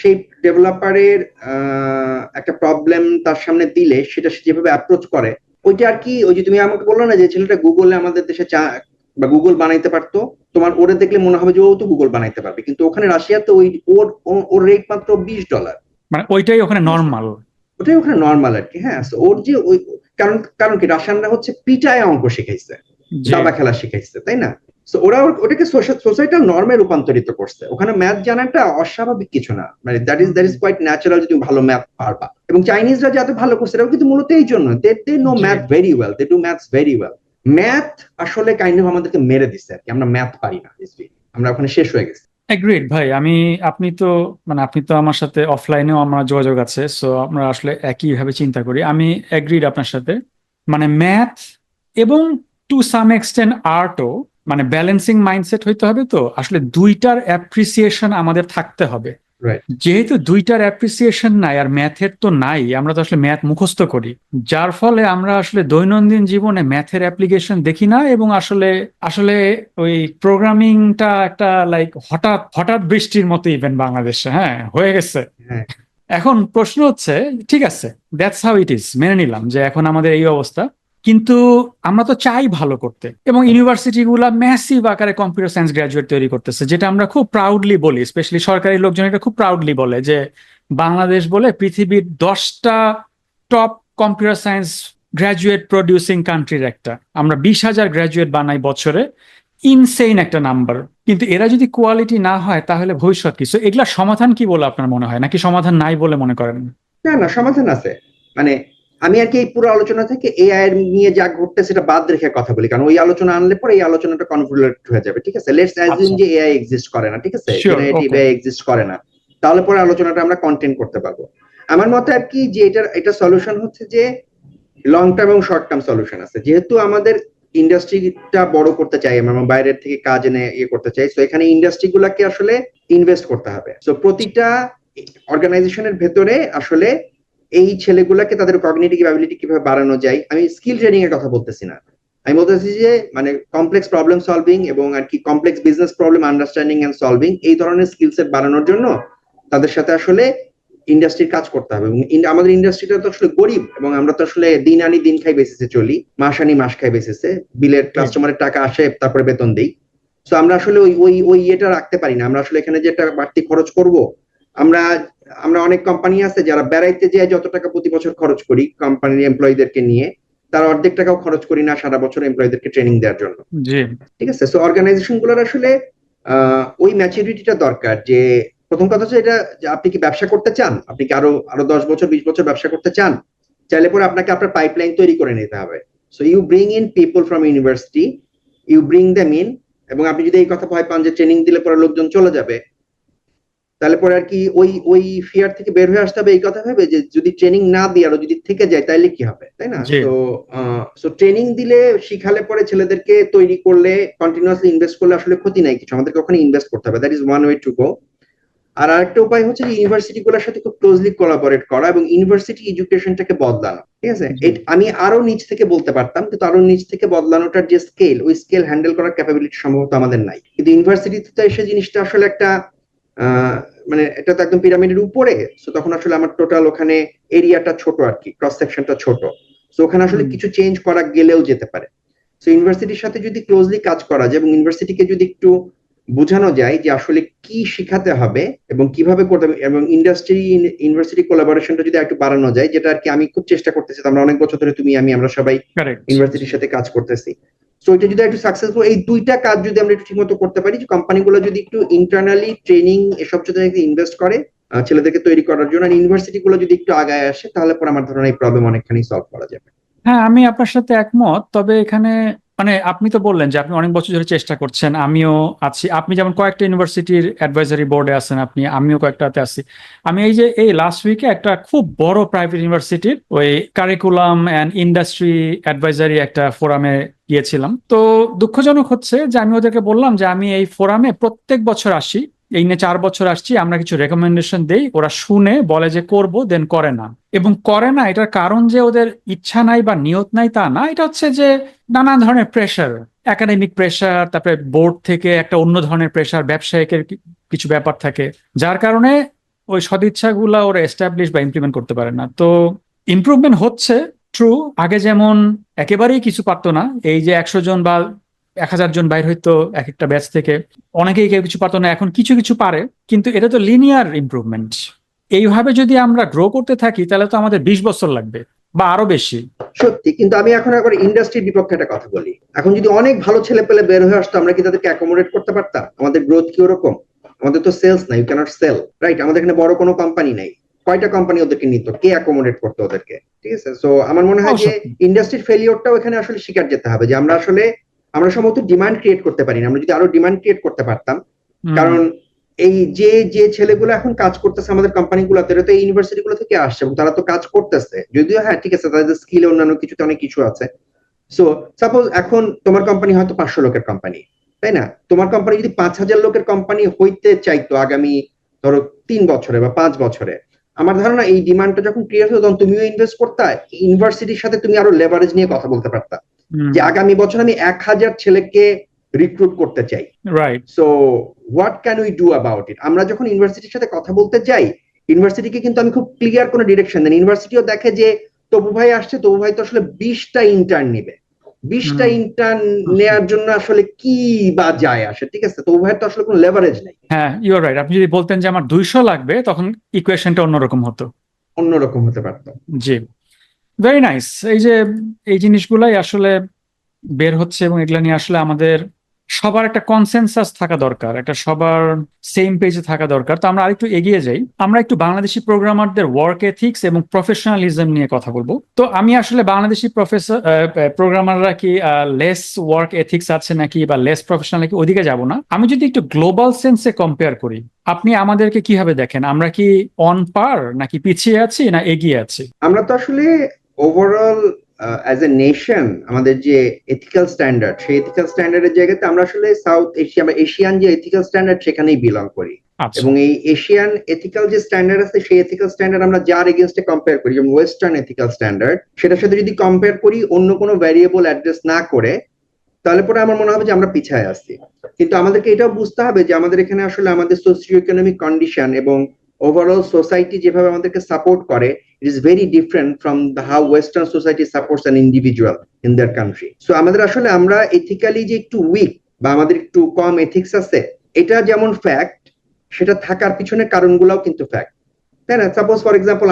সেই ডেভেলপারের একটা প্রবলেম তার সামনে দিলে সেটা সে যেভাবে অ্যাপ্রোচ করে, ওইটা আর কি, ওই যে তুমি আমাকে বললো না যে ছেলেটা গুগলে আমাদের দেশে বা গুগল বানাইতে পারতো, তোমার ওরে দেখলে মনে হবে যে ও তো গুগল বানাইতে পারবে, কিন্তু ওখানে রাশিয়াতে ওই ওর ওর রেট মাত্র $20। মানে ওইটাই ওখানে নর্মাল। ওটাই ওখানে নর্মাল আর কি। হ্যাঁ, ওর যে ওই কারণ কারণ কি, রাশিয়ানরা হচ্ছে পিটায় অঙ্ক শিখাইছে, দাবা খেলা শিখাইছে, তাই না? ওরা ওটাকে সোসাইটাল নর্মে রূপান্তরিত করছে। ওখানে ম্যাথ জানাটা অস্বাভাবিক কিছু না, মানে দ্যাট ইজ কোয়াইট ন্যাচারাল যে তুমি ভালো ম্যাথ পারবা। এবং চাইনিজরা যা এত ভালো করছে, এটাও কিন্তু মূলত এই জন্য, they know math very well, they do maths very well. Math আসলে কাইন্ড অফ আমাদেরকে মেরে দিচ্ছে আর কি, আমরা ম্যাথ পারি না, আমরা ওখানে শেষ হয়ে গেছি। এগ্রিড ভাই, আপনি তো আমার সাথে অফলাইনেও আমার যোগাযোগ আছে, সো আমরা আসলে একই ভাবে চিন্তা করি। আমি এগ্রিড আপনার সাথে, মানে ম্যাথ এবং টু সাম এক্সটেন্ট আর্টও, মানে ব্যালেন্সিং মাইন্ডসেট হইতে হবে। তো আসলে দুইটার অ্যাপ্রিসিয়েশন আমাদের থাকতে হবে। যেহেতু দুইটার অ্যাপ্রিসিয়েশন নাই আর ম্যাথের তো নাই, আমরা তো আসলে ম্যাথ মুখস্থ করি, যার ফলে আমরা আসলে দৈনন্দিন জীবনে ম্যাথের অ্যাপ্লিকেশন দেখি না। এবং আসলে আসলে ওই প্রোগ্রামিংটা একটা লাইক হঠাৎ হঠাৎ বৃষ্টির মতো ইভেন বাংলাদেশে হ্যাঁ হয়ে গেছে। এখন প্রশ্ন হচ্ছে, ঠিক আছে, দ্যাটস হাউ ইট ইজ, মেনে নিলাম যে এখন আমাদের এই অবস্থা, কিন্তু আমরা তো চাই ভালো করতে, এবং ইউনিভার্সিটি গুলা ম্যাসিভ আকারে কম্পিউটার সায়েন্স গ্রাজুয়েট তৈরি করতেছে, যেটা আমরা খুব প্রাউডলি বলি, স্পেশালি সরকারি লোকজন এটা খুব প্রাউডলি বলে যে বাংলাদেশ বলে পৃথিবীর 10টা top computer science graduate producing কান্ট্রির একটা। আমরা 20,000 গ্রাজুয়েট বানাই বছরে, ইনসেইন একটা নাম্বার। কিন্তু এরা যদি কোয়ালিটি না হয় তাহলে ভবিষ্যৎ কি? এগুলা সমাধান কি বলে আপনার মনে হয়, নাকি সমাধান নাই বলে মনে করেন? না না, সমাধান আছে। মানে আমি আর কি এই পুরো আলোচনা থেকে এআই এর নিয়ে যা ঘটতে সেটা বাদ রেখে কথা বলি, কারণ ওই আলোচনা আনলে পরে এই আলোচনাটা কনভলিউটেড হয়ে যাবে। ঠিক আছে, লেটস অ্যাজিউম যে এআই এক্সিস্ট করে না, ঠিক আছে, জেনারেটিভ এআই এক্সিস্ট করে না, তাহলে পরে আলোচনাটা আমরা কন্টেন্ট করতে পারবো। আমার মতে আর কি যে এটা সলিউশন হচ্ছে যে লং টার্ম এবং শর্ট টার্ম সলিউশন আছে। যেহেতু আমাদের ইন্ডাস্ট্রিটা বড় করতে চাই, আমরা বাইরের থেকে কাজ এনে করতে চাই, তো এখানে ইন্ডাস্ট্রি গুলাকে আসলে ইনভেস্ট করতে হবে। তো প্রতিটা অর্গানাইজেশনের ভেতরে আসলে এই ছেলেগুলাকে তাদের কগনিটিভ অ্যাবিলিটি কিভাবে বাড়ানো যায়, আমি স্কিল ট্রেনিং এর কথা বলতেছি না, আমি বলতেছি যে মানে কমপ্লেক্স প্রবলেম সলভিং এবং আর কি complex business problem understanding and solving, এই ধরনের স্কিল সেট বাড়ানোর জন্য তাদের সাথে আসলে ইন্ডাস্ট্রির কাজ করতে হবে, এবং আমাদের ইন্ডাস্ট্রিটা তো আসলে গরিব, এবং আমরা তো আসলে দিন আনি দিন খাই বেসিসে চলি, মাস আনি মাস খাই বেসিসে, বিলের কাস্টমারের টাকা আসে তারপরে বেতন দেই। তো আমরা আসলে ওই ইয়েটা রাখতে পারি না। আমরা আসলে এখানে যেটা বাড়তি খরচ করব, আমরা আমরা অনেক কোম্পানি আছে যারা বেড়াইতে যেয়ে যত টাকা প্রতি বছর খরচ করি কোম্পানির এমপ্লয়ীদেরকে নিয়ে, তার অর্ধেক টাকাও খরচ করি না সারা বছর এমপ্লয়ীদেরকে ট্রেনিং দেওয়ার জন্য। জি ঠিক আছে, সো অর্গানাইজেশন গুলোর আসলে ওই ম্যাচুরিটিটা দরকার। যে প্রথম কথা হচ্ছে এটা, যে আপনি কি ব্যবসা করতে চান, আপনি কি আরো আরো 10 বছর 20 বছর ব্যবসা করতে চান, চাইলে পরে আপনাকে আপনার পাইপলাইন তৈরি করে নিতে হবে। So you bring in people from university, you bring them in, এবং আপনি যদি এই কথা ভয় পান যে ট্রেনিং দিলে পরে লোকজন চলে যাবে, তাহলে পরে আর কি ওই ফিয়ার থেকে বের হয়ে আসতে হবে। এই কথা ভেবে যে যদি ট্রেনিং না দিয়ে আরো যদি থেকে যায় তাহলে কি হবে, তাই না? জি সো ট্রেনিং দিলে, শিখালে পরে ছেলেদেরকে তৈরি করলে, কন্টিনিউয়াসলি ইনভেস্ট করলে আসলে ক্ষতি নাই কিছু, আমাদেরকে ওখানে ইনভেস্ট করতে হবে। That is one way to go. আর আরেকটা উপায় হচ্ছে যে ইউনিভার্সিটি গুলোর সাথে খুব ক্লোজলি কোলাবোরেট করা এবং ইউনিভার্সিটি এডুকেশনটাকে বদলানো। ঠিক আছে, আমি আরো নিচ থেকে বলতে পারতাম, কিন্তু আরো নিচ থেকে বদলানোটার যে স্কেল, ওই স্কেল হ্যান্ডেল করার ক্যাপাবিলিটি সম্ভবত আমাদের নাই। কিন্তু ইউনিভার্সিটিতে তো এসে জিনিসটা আসলে একটা মানে এটা তো একদম পিরামিডের উপরে, সো তখন আসলে আমার টোটাল ওখানে এরিয়াটা ছোট আর কি, ক্রস সেকশনটা ছোট, সো ওখানে আসলে কিছু চেঞ্জ করা গেলেও যেতে পারে। সো ইউনিভার্সিটির সাথে যদি ক্লোজলি কাজ করা যায় এবং ইউনিভার্সিটিকে যদি একটু বোঝানো যায় যে আসলে কি শিখাতে হবে এবং কিভাবে করতে হবে, এবং ইন্ডাস্ট্রি ইউনিভার্সিটি কোলাবোরেশনটা যদি একটু বাড়ানো যায়, যেটা আর কি আমি খুব চেষ্টা করতেছি। আমরা অনেক বছর ধরে আমরা সবাই কারেক্ট। ইউনিভার্সিটির সাথে কাজ করতেছি। সো এটা যদি একটু সাকসেসফুল, এই দুইটা কাজ যদি আমরা একটু ঠিকমতো করতে পারি, যে কোম্পানিগুলো যদি একটু ইন্টারনালি ট্রেনিং এসব যদি ইনভেস্ট করে ছেলেদেরকে তৈরি করার জন্য, আর ইউনিভার্সিটি গুলো যদি একটু আগায় আসে, তাহলে পরে আমার ধারণা এই প্রবলেম অনেকখানি সলভ করা যাবে। হ্যাঁ, আমি আপনার সাথে একমত। তবে এখানে মানে আপনি তো বললেন যে আপনি অনেক বছর ধরে চেষ্টা করছেন, আমিও আছি। আপনি যেমন কয়েকটা ইউনিভার্সিটির অ্যাডভাইজারি বোর্ডে আছেন, আমিও কয়েকটাতে আছি। আমি এই লাস্ট উইকে একটা খুব বড় প্রাইভেট ইউনিভার্সিটির ওই কারিকুলাম অ্যান্ড ইন্ডাস্ট্রি অ্যাডভাইজারি একটা ফোরামে গিয়েছিলাম। তো দুঃখজনক হচ্ছে যে আমি ওদেরকে বললাম যে আমি এই ফোরামে প্রত্যেক বছর আসি, এই নিয়ে 4 বছর আসছি, আমরা কিছু রেকমেন্ডেশন দেই, ওরা শুনে বলে যে করব, দেন করে না। এবং করে না এটার কারণ যে ওদের ইচ্ছা নাই বা নিয়ত নাই তা না, এটা হচ্ছে যে নানান ধরনের প্রেশার, একাডেমিক প্রেশার, তারপরে বোর্ড থেকে একটা অন্য ধরনের প্রেশার, ব্যবসায়িকের কিছু ব্যাপার থাকে, যার কারণে ওই সদিচ্ছাগুলা ওরা এস্টাবলিশ বা ইমপ্লিমেন্ট করতে পারে না। তো ইমপ্রুভমেন্ট হচ্ছে, ট্রু। আগে যেমন একেবারেই কিছু পারতো না, এই যে 100 জন বা 1000 জন বাইর হইতো এক একটা ব্যাচ থেকে, অনেকেই কেউ কিছু পারতো না, এখন কিছু কিছু পারে। কিন্তু এটা তো লিনিয়ার ইমপ্রুভমেন্ট। এইভাবে যদি আমরা গ্রো করতে থাকি তাহলে তো আমাদের 20 বছর লাগবে বা আরো বেশি। সত্যি, কিন্তু আমি এখন একবার ইন্ডাস্ট্রির বিপক্ষে একটা কথা বলি। এখন যদি অনেক ভালো ছেলে পেলে বের হয়ে আসতো, আমরা কি তাদেরকে অ্যাকোমোডেট করতে পারতাম? আমাদের গ্রোথ কি ওরকম? আমাদের তো সেলস নাই, ইউ ক্যানট সেল, রাইট? আমাদের এখানে বড় কোনো কোম্পানি নাই, কয়টা কোম্পানি ওদেরকে নিত, কে অ্যাকোমোডেট করতো ওদেরকে? ঠিক আছে, সো আমার মনে হয় যে ইন্ডাস্ট্রির ফেলিওরটাও এখানে আসলে স্বীকার যেতে হবে, যে আমরা সম্ভবত ডিমান্ড ক্রিয়েট করতে পারি না। আমরা যদি আরো ডিমান্ড ক্রিয়েট করতে পারতাম, কারণ এই যে ছেলেগুলো এখন কাজ করতেছে আমাদের কোম্পানিগুলোতে, এরা তো এই ইউনিভার্সিটি গুলো থেকে আসছে এবং তারা তো কাজ করতেছে, যদিও হ্যাঁ ঠিক আছে তাদের স্কিল অন্যান্য কিছুতে অনেক কিছু আছে। সো সাপোজ এখন তোমার কোম্পানি হয়তো 500 লোকের কোম্পানি, তাই না? তোমার কোম্পানি যদি 5000 লোকের কোম্পানি হইতে চাইতো আগামী ধরো 3 বছরে বা 5 বছরে, আমার ধারণা এই ডিমান্ডটা যখন ক্রিয়েট হতো তখন তুমিও ইনভেস্ট করতা, ইউনিভার্সিটির সাথে তুমি আরো লেভারেজ নিয়ে কথা বলতে পারতা যে আগামী বছর আমি 1000 ছেলেকে রিক্রুট করতে চাই, right? So what can we do about it? আমরা যখন ইউনিভার্সিটির সাথে কথা বলতে যাই, ইউনিভার্সিটিকে কিন্তু আমি খুব ক্লিয়ার কোনো ডিরেকশন দেন। ইউনিভার্সিটিও দেখে যে তবু ভাই আসছে, তবু ভাই তো আসলে 20টা ইন্টার্ন নিবে, 20টা ইন্টার্ন নেয়ার জন্য আসলে কি বা যায় আসে? ঠিক আছে, তবু ভাই তো আসলে কোনো লেভারেজ নাই। হ্যাঁ, ইউ আর রাইট। আপনি যদি বলতেন যে আমার 200 লাগবে, তখন ইকুয়েশনটা অন্যরকম হতো, অন্যরকম হতে পারতো। জি। Very nice. এই জিনিসগুলাই আসলে বের হচ্ছে এবং এগুলা নিয়ে আসলে আমাদের সবার একটা কনসেনসাস থাকা দরকার, একটা সবার সেম পেজে থাকা দরকার। তো আমরা আরেকটু এগিয়ে যাই, আমরা একটু বাংলাদেশি প্রোগ্রামারদের ওয়ার্ক এথিক্স এবং প্রফেশনালিজম নিয়ে কথা বলবো। তো আমি আসলে বাংলাদেশি প্রোগ্রামাররা কি লেস ওয়ার্ক এথিক্স আছে নাকি বা লেস প্রফেশনাল নাকি, ওদিকে যাব না। আমি যদি একটু গ্লোবাল সেন্সে কম্পেয়ার করি, আপনি আমাদেরকে কিভাবে দেখেন? আমরা কি অন পার, নাকি পিছিয়ে আছি, না এগিয়ে আছি? আমরা তো আসলে ওভারঅল অ্যাজ এ নেশন আমাদের যে এথিক্যাল স্ট্যান্ডার্ড, সেই এথিক্যাল স্ট্যান্ডার্ডের জায়গাতে আমরা আসলে সাউথ এশিয়া বা এশিয়ান যে এথিক্যাল স্ট্যান্ডার্ড সেখানেই বিলং করি। এবং এই এশিয়ান এথিক্যাল যে স্ট্যান্ডার্ড আছে, সেই এথিক্যাল স্ট্যান্ডার্ড আমরা যার এগেইনস্টে কম্পেয়ার করি, যেমন ওয়েস্টার্ন এথিক্যাল স্ট্যান্ডার্ড, সেটার সাথে যদি কম্পেয়ার করি অন্য কোনো ভ্যারিয়েবল অ্যাড্রেস না করে, তাহলে পরে আমার মনে হবে যে আমরা পিছায় আসছি। কিন্তু আমাদেরকে এটাও বুঝতে হবে যে আমাদের এখানে আসলে আমাদের সোসিও ইকোনমিক কন্ডিশন এবং ওভারঅল সোসাইটি যেভাবে আমাদেরকে সাপোর্ট করে, it is very different from how western society supports an individual in their country. So আমাদের আসলে আমরা এথিক্যালি যে একটু উইক বা আমাদের একটু কম এথিক্স আছে, এটা যেমন ফ্যাক্ট, সেটা থাকার পিছনে কারণগুলোও কিন্তু ফ্যাক্ট, তাই না? সাপোজ ফর এক্সাম্পল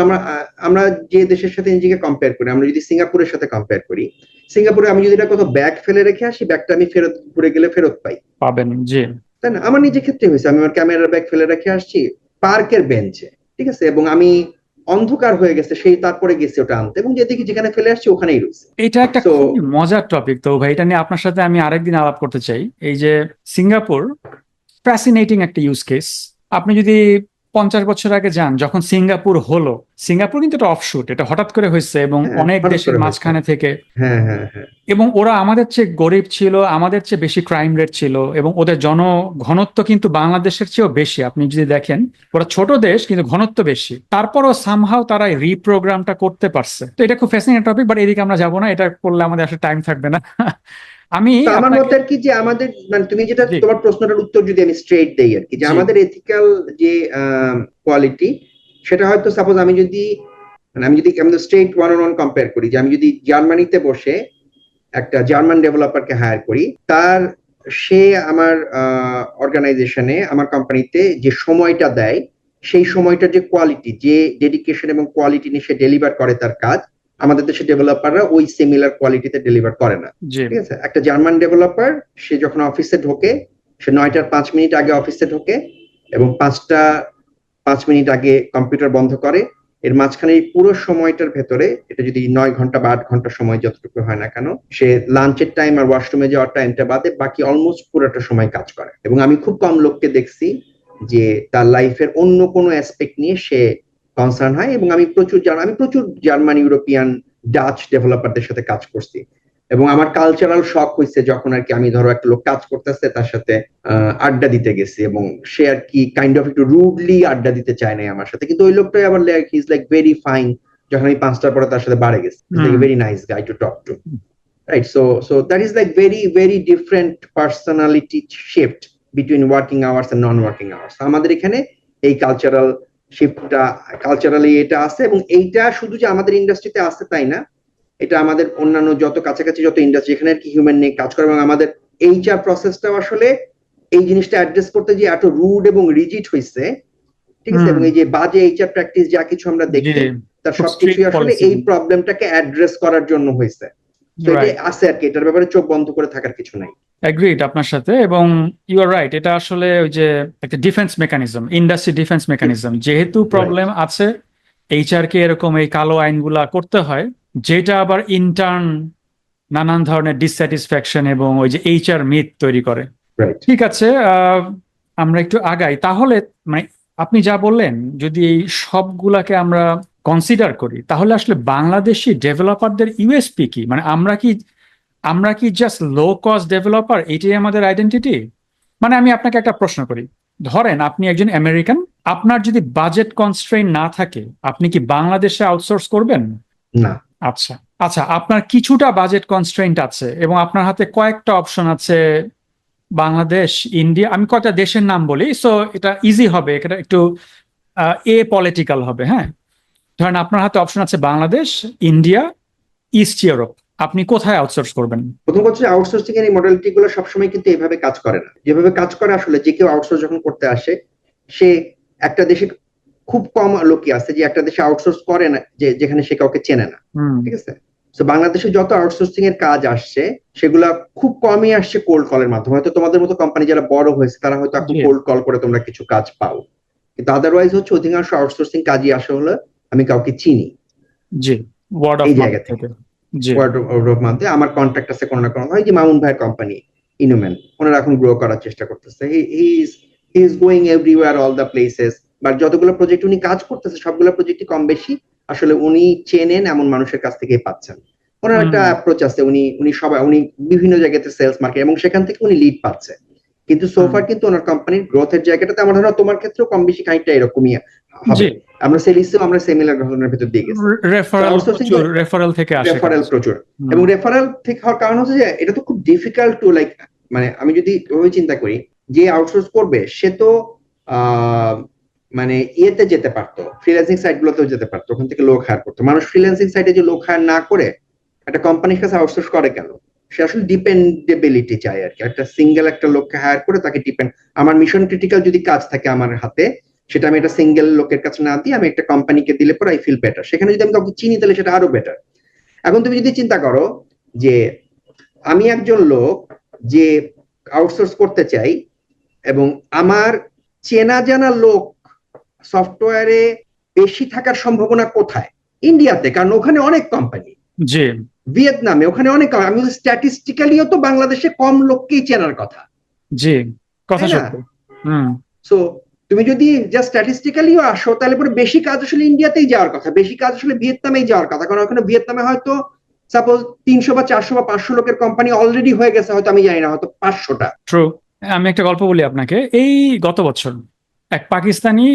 আমরা যে দেশের সাথে নিজেকে কম্পেয়ার করি, আমরা যদি সিঙ্গাপুরের সাথে কম্পেয়ার করি, সিঙ্গাপুরে আমি যদি এটা কোথাও ব্যাগ ফেলে রেখে আসি, ব্যাগটা আমি ফেরত ঘুরে গেলে ফেরত পাই, পাবেন। জি, তাই না? আমার নিজের ক্ষেত্রে হয়েছে, আমি আমার ক্যামেরার ব্যাগ ফেলে রেখে আসছি পার্কের বেঞ্চে, ঠিক আছে, এবং আমি অন্ধকার হয়ে গেছে সেই তারপরে গেছি ওটা আনতে, এবং যেদিকে যেখানে ফেলে আসছি ওখানেই রয়েছে। এটা একটা সো খুবই মজার টপিক। তো ভাই, এটা নিয়ে আপনার সাথে আমি আরেকদিন আলাপ করতে চাই। এই যে সিঙ্গাপুর, ফ্যাসিনেটিং একটা ইউজ কেস। আপনি যদি 50 বছর আগে যান, যখন সিঙ্গাপুর হলো, সিঙ্গাপুর কিন্তু এটা অফশুট, এটা হঠাৎ করে হয়েছে এবং হ্যাঁ, অনেক হঠাৎ দেশের করে হয়েছে। মাঝখানে থেকে। হ্যাঁ হ্যাঁ হ্যাঁ এবং ওরা আমাদের চেয়ে গরিব ছিল, আমাদের চেয়ে বেশি ক্রাইম রেট ছিল, এবং ওদের জনঘনত্ব কিন্তু বাংলাদেশের চেয়েও বেশি। আপনি যদি দেখেন, ওরা ছোট দেশ কিন্তু ঘনত্ব বেশি, তারপরও সামহাও তারা রিপ্রোগ্রামটা করতে পারছে। তো এটা খুব ফ্যাসিনেটিং টপিক, বাট এদিকে আমরা যাবো না, এটা করলে আমাদের আসলে টাইম থাকবে না। আমি তো আমার আপনাকে, মতে আর কি, যে আমাদের মানে তুমি যেটা জি তোমার প্রশ্নটার উত্তর যদি আমি স্ট্রেট দেই আর কি, যে জি, আমাদের এথিক্যাল যে কোয়ালিটি, সেটা হয়তো সাপোজ আমি যদি straight one on one compare করি, যে আমি যদি জার্মানিতে বসে একটা জার্মান ডেভেলপারকে হায়ার করি, সে আমার অর্গানাইজেশনে, আমার কোম্পানিতে যে সময়টা দেয়, সেই সময়টার যে কোয়ালিটি, যে ডেডিকেশন এবং কোয়ালিটি নিয়ে সে ডেলিভার করে তার কাজ, আমাদের দেশে ডেভেলপাররা ওই সিমিলার কোয়ালিটিতে ডেলিভার করে না। জি, ঠিক আছে, একটা জার্মান ডেভেলপার সে যখন অফিসে ঢোকে, সে 9টার 5 মিনিট আগে অফিসে ঢোকে এবং 5টা 5 মিনিট আগে কম্পিউটার বন্ধ করে। এর মাঝখানে এই পুরো সময়টার ভেতরে, এটা যদি 9 ঘন্টা বা 8 ঘন্টা সময় যতটুকু হয় না কেন, সে লাঞ্চের টাইম আর ওয়াশরুমে যাওয়ার টাইমটা বাদে বাকি অলমোস্ট পুরোটা সময় কাজ করে। এবং আমি খুব কম লোককে দেখছি যে তার লাইফের অন্য কোনো অ্যাসপেক্ট নিয়ে সে কনসার্ন হয়। এবং আমি প্রচুর জার্মান, ইউরোপিয়ান, ডাচ ডেভেলপারদের সাথে কাজ করছি, এবং আমার কালচারাল শক হয়েছে যখন আর কি আমি, ধরো একটা লোক কাজ করতেছে, তার সাথে আড্ডা দিতে গেছি, এবং সে আর কি কাইন্ড অফ একটু রুডলি আড্ডা দিতে চায় না আমার সাথে, কিন্তু ওই লোকটাই আবার he is like very fine. যখন আমি 5টার পরে তার সাথে বাড়ে গেছি, very nice guy to talk to, right? So that is like very different personality shift between working hours and non working hours. আমাদের এখানে এই কালচারাল শিফটটা, কালচারালি এটা আছে, এবং এইটা শুধু যে আমাদের ইন্ডাস্ট্রিতে আছে তাই না, এটা আমাদের অন্যান্য যত কাছাকাছি যত ইন্ডাস্ট্রি এখানে আর কি হিউম্যান নিয়ে কাজ করে, এবং আমাদের এইচআর প্রসেসটাও আসলে এই জিনিসটা অ্যাড্রেস করতে যে এত রুড এবং রিজিড হয়েছে, ঠিক আছে, এবং এই যে বাজে এইচআর প্র্যাকটিস যা কিছু আমরা দেখি, তার সবকিছুই আসলে এই প্রবলেমটাকে অ্যাড্রেস করার জন্য হয়েছে। তো এটা আছে আর কি, এটার ব্যাপারে চোখ বন্ধ করে থাকার কিছু নাই। এগ্রিড আপনার সাথে, এবং ইউ আর রাইট। এটা আসলে ওই যে একটা defence mechanism, industry defence mechanism. যেহেতু প্রবলেম আছে, এইচআর কে এরকম এই কালো আইনগুলা করতে হয়, যেটা আবার ইন্টার্ন নানান ধরনের ডিসস্যাটিসফ্যাকশন এবং ওই যে এইচআর মিথ তৈরি করে। ঠিক আছে, আমরা একটু আগাই তাহলে। মানে আপনি যা বললেন, যদি এই সবগুলাকে আমরা কনসিডার করি, তাহলে আসলে বাংলাদেশি ডেভেলপারদের ইউএসপি কি? মানে আমরা কি জাস্ট লো কস্ট ডেভেলপার, এটাই আমাদের আইডেন্টিটি? মানে আমি আপনাকে একটা প্রশ্ন করি, ধরেন আপনি একজন আমেরিকান, আপনার যদি বাজেট কনস্ট্রেইন না থাকে, আপনি কি বাংলাদেশে আউটসোর্স করবেন? না। আচ্ছা আচ্ছা, আপনার কিছুটা বাজেট কনস্ট্রেইন্ট আছে এবং আপনার হাতে কয়েকটা অপশন আছে, বাংলাদেশ, ইন্ডিয়া, আমি কয়েকটা দেশের নাম বলি, সো এটা ইজি হবে, এটা একটু পলিটিক্যাল হবে। হ্যাঁ, ধরেন আপনার হাতে অপশন আছে বাংলাদেশ, ইন্ডিয়া, ইস্ট ইউরোপ, আপনি কোথায় আউটসোর্স করবেন? প্রথম কথা, আউটসোর্সিং এর এই মডেলিটি গুলো সবসময় কিন্তু এইভাবে কাজ করে না। যেভাবে কাজ করে আসলে, যে কেউ আউটসোর্স যখন করতে আসে, সে একটা দেশে, খুব কম লোকই আছে যে একটা দেশে আউটসোর্স করে না যেখানে সে কাউকে চেনে না, ঠিক আছে? তো বাংলাদেশে যত আউটসোর্সিং এর কাজ আসছে, সেগুলা খুব কমই আসছে কোল্ড কলের মাধ্যমে। হয়তো তোমাদের মতো কোম্পানি যারা বড় হয়েছে, তারা হয়তো এখন কোল্ড কল করে তোমরা কিছু কাজ পাও, কিন্তু আদারওয়াইজ হচ্ছে অধিকাংশ আউটসোর্সিং কাজই আসে হলো আমি কাউকে চিনি, জি, ওয়ার্ড অফ এই মাউথ জায়গা থেকে। থেকে, ওয়ার্ড অফ মাউথে। আমার কন্ট্যাক্ট আছে কোনো না কোনো, হয় যে মামুন ভাইয়ের কোম্পানি ইনোমেন, ওনারা এখন গ্রো করার চেষ্টা করতেছে, he is going everywhere, all the places. But যতগুলো প্রজেক্ট উনি কাজ করতেছে, সবগুলো প্রজেক্টই কম বেশি আসলে উনি চেনেন এমন মানুষের কাছ থেকে পাচ্ছেন। ওনার একটা অ্যাপ্রোচ আছে, উনি বিভিন্ন জায়গাতে সেলস মার্কেট, এবং সেখান থেকে উনি লিড পাচ্ছে। কিন্তু সোফার কিন্তু ওনার কোম্পানির গ্রোথের জায়গাটাতে, আমার ধারণা তোমার ক্ষেত্রেও কম বেশি খানিকটা এরকমই হবে। আমরা সেলিসেও আমরা সিমিলার ঘটনার ভিতর দিয়ে গেছি, রেফারেল থেকে আসে, রেফারেল প্রচুর। এবং রেফারেল থেকে হওয়ার কারণ হচ্ছে যে এটা তো খুব ডিফিকাল্ট টু লাইক, মানে আমি যদি ওই চিন্তা করি, যে আউটসোর্স করবে সে তো মানে ইয়েতে যেতে পারতো, ফ্রিল্যান্সিং সাইট গুলোতেও যেতে পারতো, ওখান থেকে লোক হায়ার করতো। মানুষ ফ্রিল্যান্সিং সাইটে যে লোক হায়ার না করে একটা কোম্পানির কাছে আউটসোর্স করে কেন? সে আসলে ডিপেন্ডেবিলিটি চায় আর কি। একটা সিঙ্গেল একটা লোককে হায়ার করে তাকে আমার মিশন ক্রিটিক্যাল যদি কাজ থাকে আমার হাতে, সেটা আমি একটা সিঙ্গেল লোকের কাছে না দিয়ে আমি একটা কোম্পানিকে দিলে পরে আই ফিল বেটার। সেখানে যদি আমি কাউকে চিনি তাহলে সেটা আরো বেটার। এখন তুমি যদি চিন্তা করো যে আমি একজন লোক যে আউটসোর্স করতে চাই, এবং আমার চেনা জানা লোক সফটওয়্যারে বেশি থাকার সম্ভাবনা কোথায়? ইন্ডিয়াতে, কারণ ওখানে অনেক কোম্পানি। জি ভিয়েতনামে, ওখানে অনেক আমি স্ট্যাটিস্টিক্যালিও তো বাংলাদেশে কম লোককেই চেনার কথা, জি, কথা তাই না? সত্য। হুম। সো তুমি যদি জাস্ট স্ট্যাটিস্টিক্যালিও আসো তাহলে পরে বেশি কাজ আসলে ইন্ডিয়াতেই যাওয়ার কথা, বেশি কাজ আসলে ভিয়েতনামেই যাওয়ার কথা। কারণ ওখানে ভিয়েতনামে হয়তো সাপোজ 300 বা 400 বা 500 লোকের কোম্পানি অলরেডি হয়ে গেছে, হয়তো আমি জানি না, হয়তো 500টা। ট্রু। আমি একটা গল্প বলি আপনাকে। এই গত বছর এক পাকিস্তানি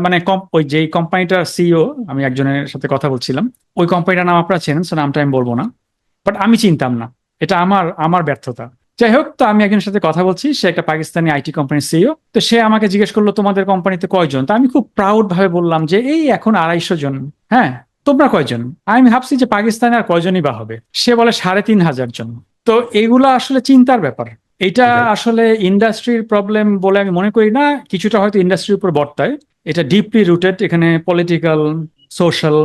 মানে ওই যে কোম্পানিটার সিইও, আমি একজনের সাথে কথা বলছিলাম। ওই কোম্পানিটার নাম আপনারা চেনেন, সো নামটা আমি বলবো না, বাট আমি চিনতাম না। এটা আমার আমার ব্যর্থতা। যাই হোক, তো আমি একজনের সাথে কথা বলছি, সে একটা পাকিস্তানি আইটি কোম্পানির সিইও। তো সে আমাকে জিজ্ঞেস করলো তোমাদের কোম্পানিতে কয়জন। তো আমি খুব প্রাউড ভাবে বললাম যে এই এখন 250 জন। হ্যাঁ, তোমরা কয়জন? আমি ভাবছি যে পাকিস্তানে আর কয়জনই বা হবে। সে বলে 3,500 জন। তো এগুলা আসলে চিন্তার ব্যাপার। এটা আসলে ইন্ডাস্ট্রির প্রবলেম বলে আমি মনে করি না। কিছুটা হয়তো ইন্ডাস্ট্রির উপর বর্তায়, এটা ডিপলি রুটেড। এখানে পলিটিক্যাল, সোশ্যাল,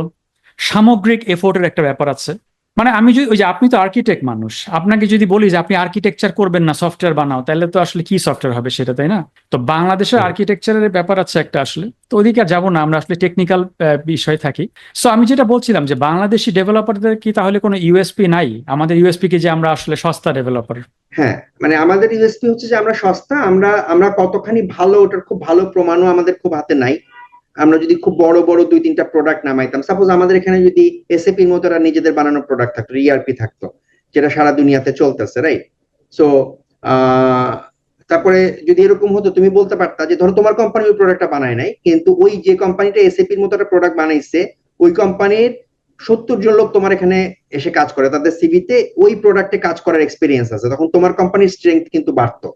সামগ্রিক এফোর্টের একটা ব্যাপার আছে। মানে আমি যদি ওই যে আপনি তো আর্কিটেক্ট মানুষ, আপনাকে যদি বলি যে আপনি আর্কিটেকচার করবেন না, সফটওয়্যার বানাও, তাহলে তো আসলে কি সফটওয়্যার হবে সেটা, তাই না? তো বাংলাদেশের আর্কিটেকচারের ব্যাপার আছে একটা আসলে। তো ওদিকে আর যাবো না, আমরা আসলে টেকনিক্যাল বিষয় থাকি। সো আমি যেটা বলছিলাম যে বাংলাদেশি ডেভেলপারদের কি তাহলে কোনো ইউএসপি নাই? আমাদের ইউএসপি কি যে আমরা আসলে সস্তা ডেভেলপার? হ্যাঁ, মানে আমাদের ইউএসপি হচ্ছে যে আমরা সস্তা, আমরা আমরা কতখানি ভালো ওটার খুব ভালো প্রমাণও আমাদের খুব হাতে নাই। আমরা যদি খুব বড় বড় 2-3টা প্রোডাক্ট নামাইতাম, সাপোজ আমাদের এখানে যদি এসএপি এর মতো নিজেদের বানানো প্রোডাক্ট থাকতো, ইআরপি থাকতো, যেটা সারা দুনিয়াতে চলতেছে, রাইট? সো তারপরে যদি এরকম হতো, তুমি বলতে পারতা যে ধরো তোমার কোম্পানি ওই প্রোডাক্টটা বানায় নাই, কিন্তু ওই যে কোম্পানিটা এসএপি এর মতো একটা প্রোডাক্ট বানাইছে, ওই কোম্পানির 70 জন লোক তোমার এখানে এসে কাজ করে, তাদের সিভিতে ওই প্রোডাক্টে কাজ করার এক্সপিরিয়েন্স আছে, তখন তোমার কোম্পানির স্ট্রেংথ কিন্তু বাড়তো।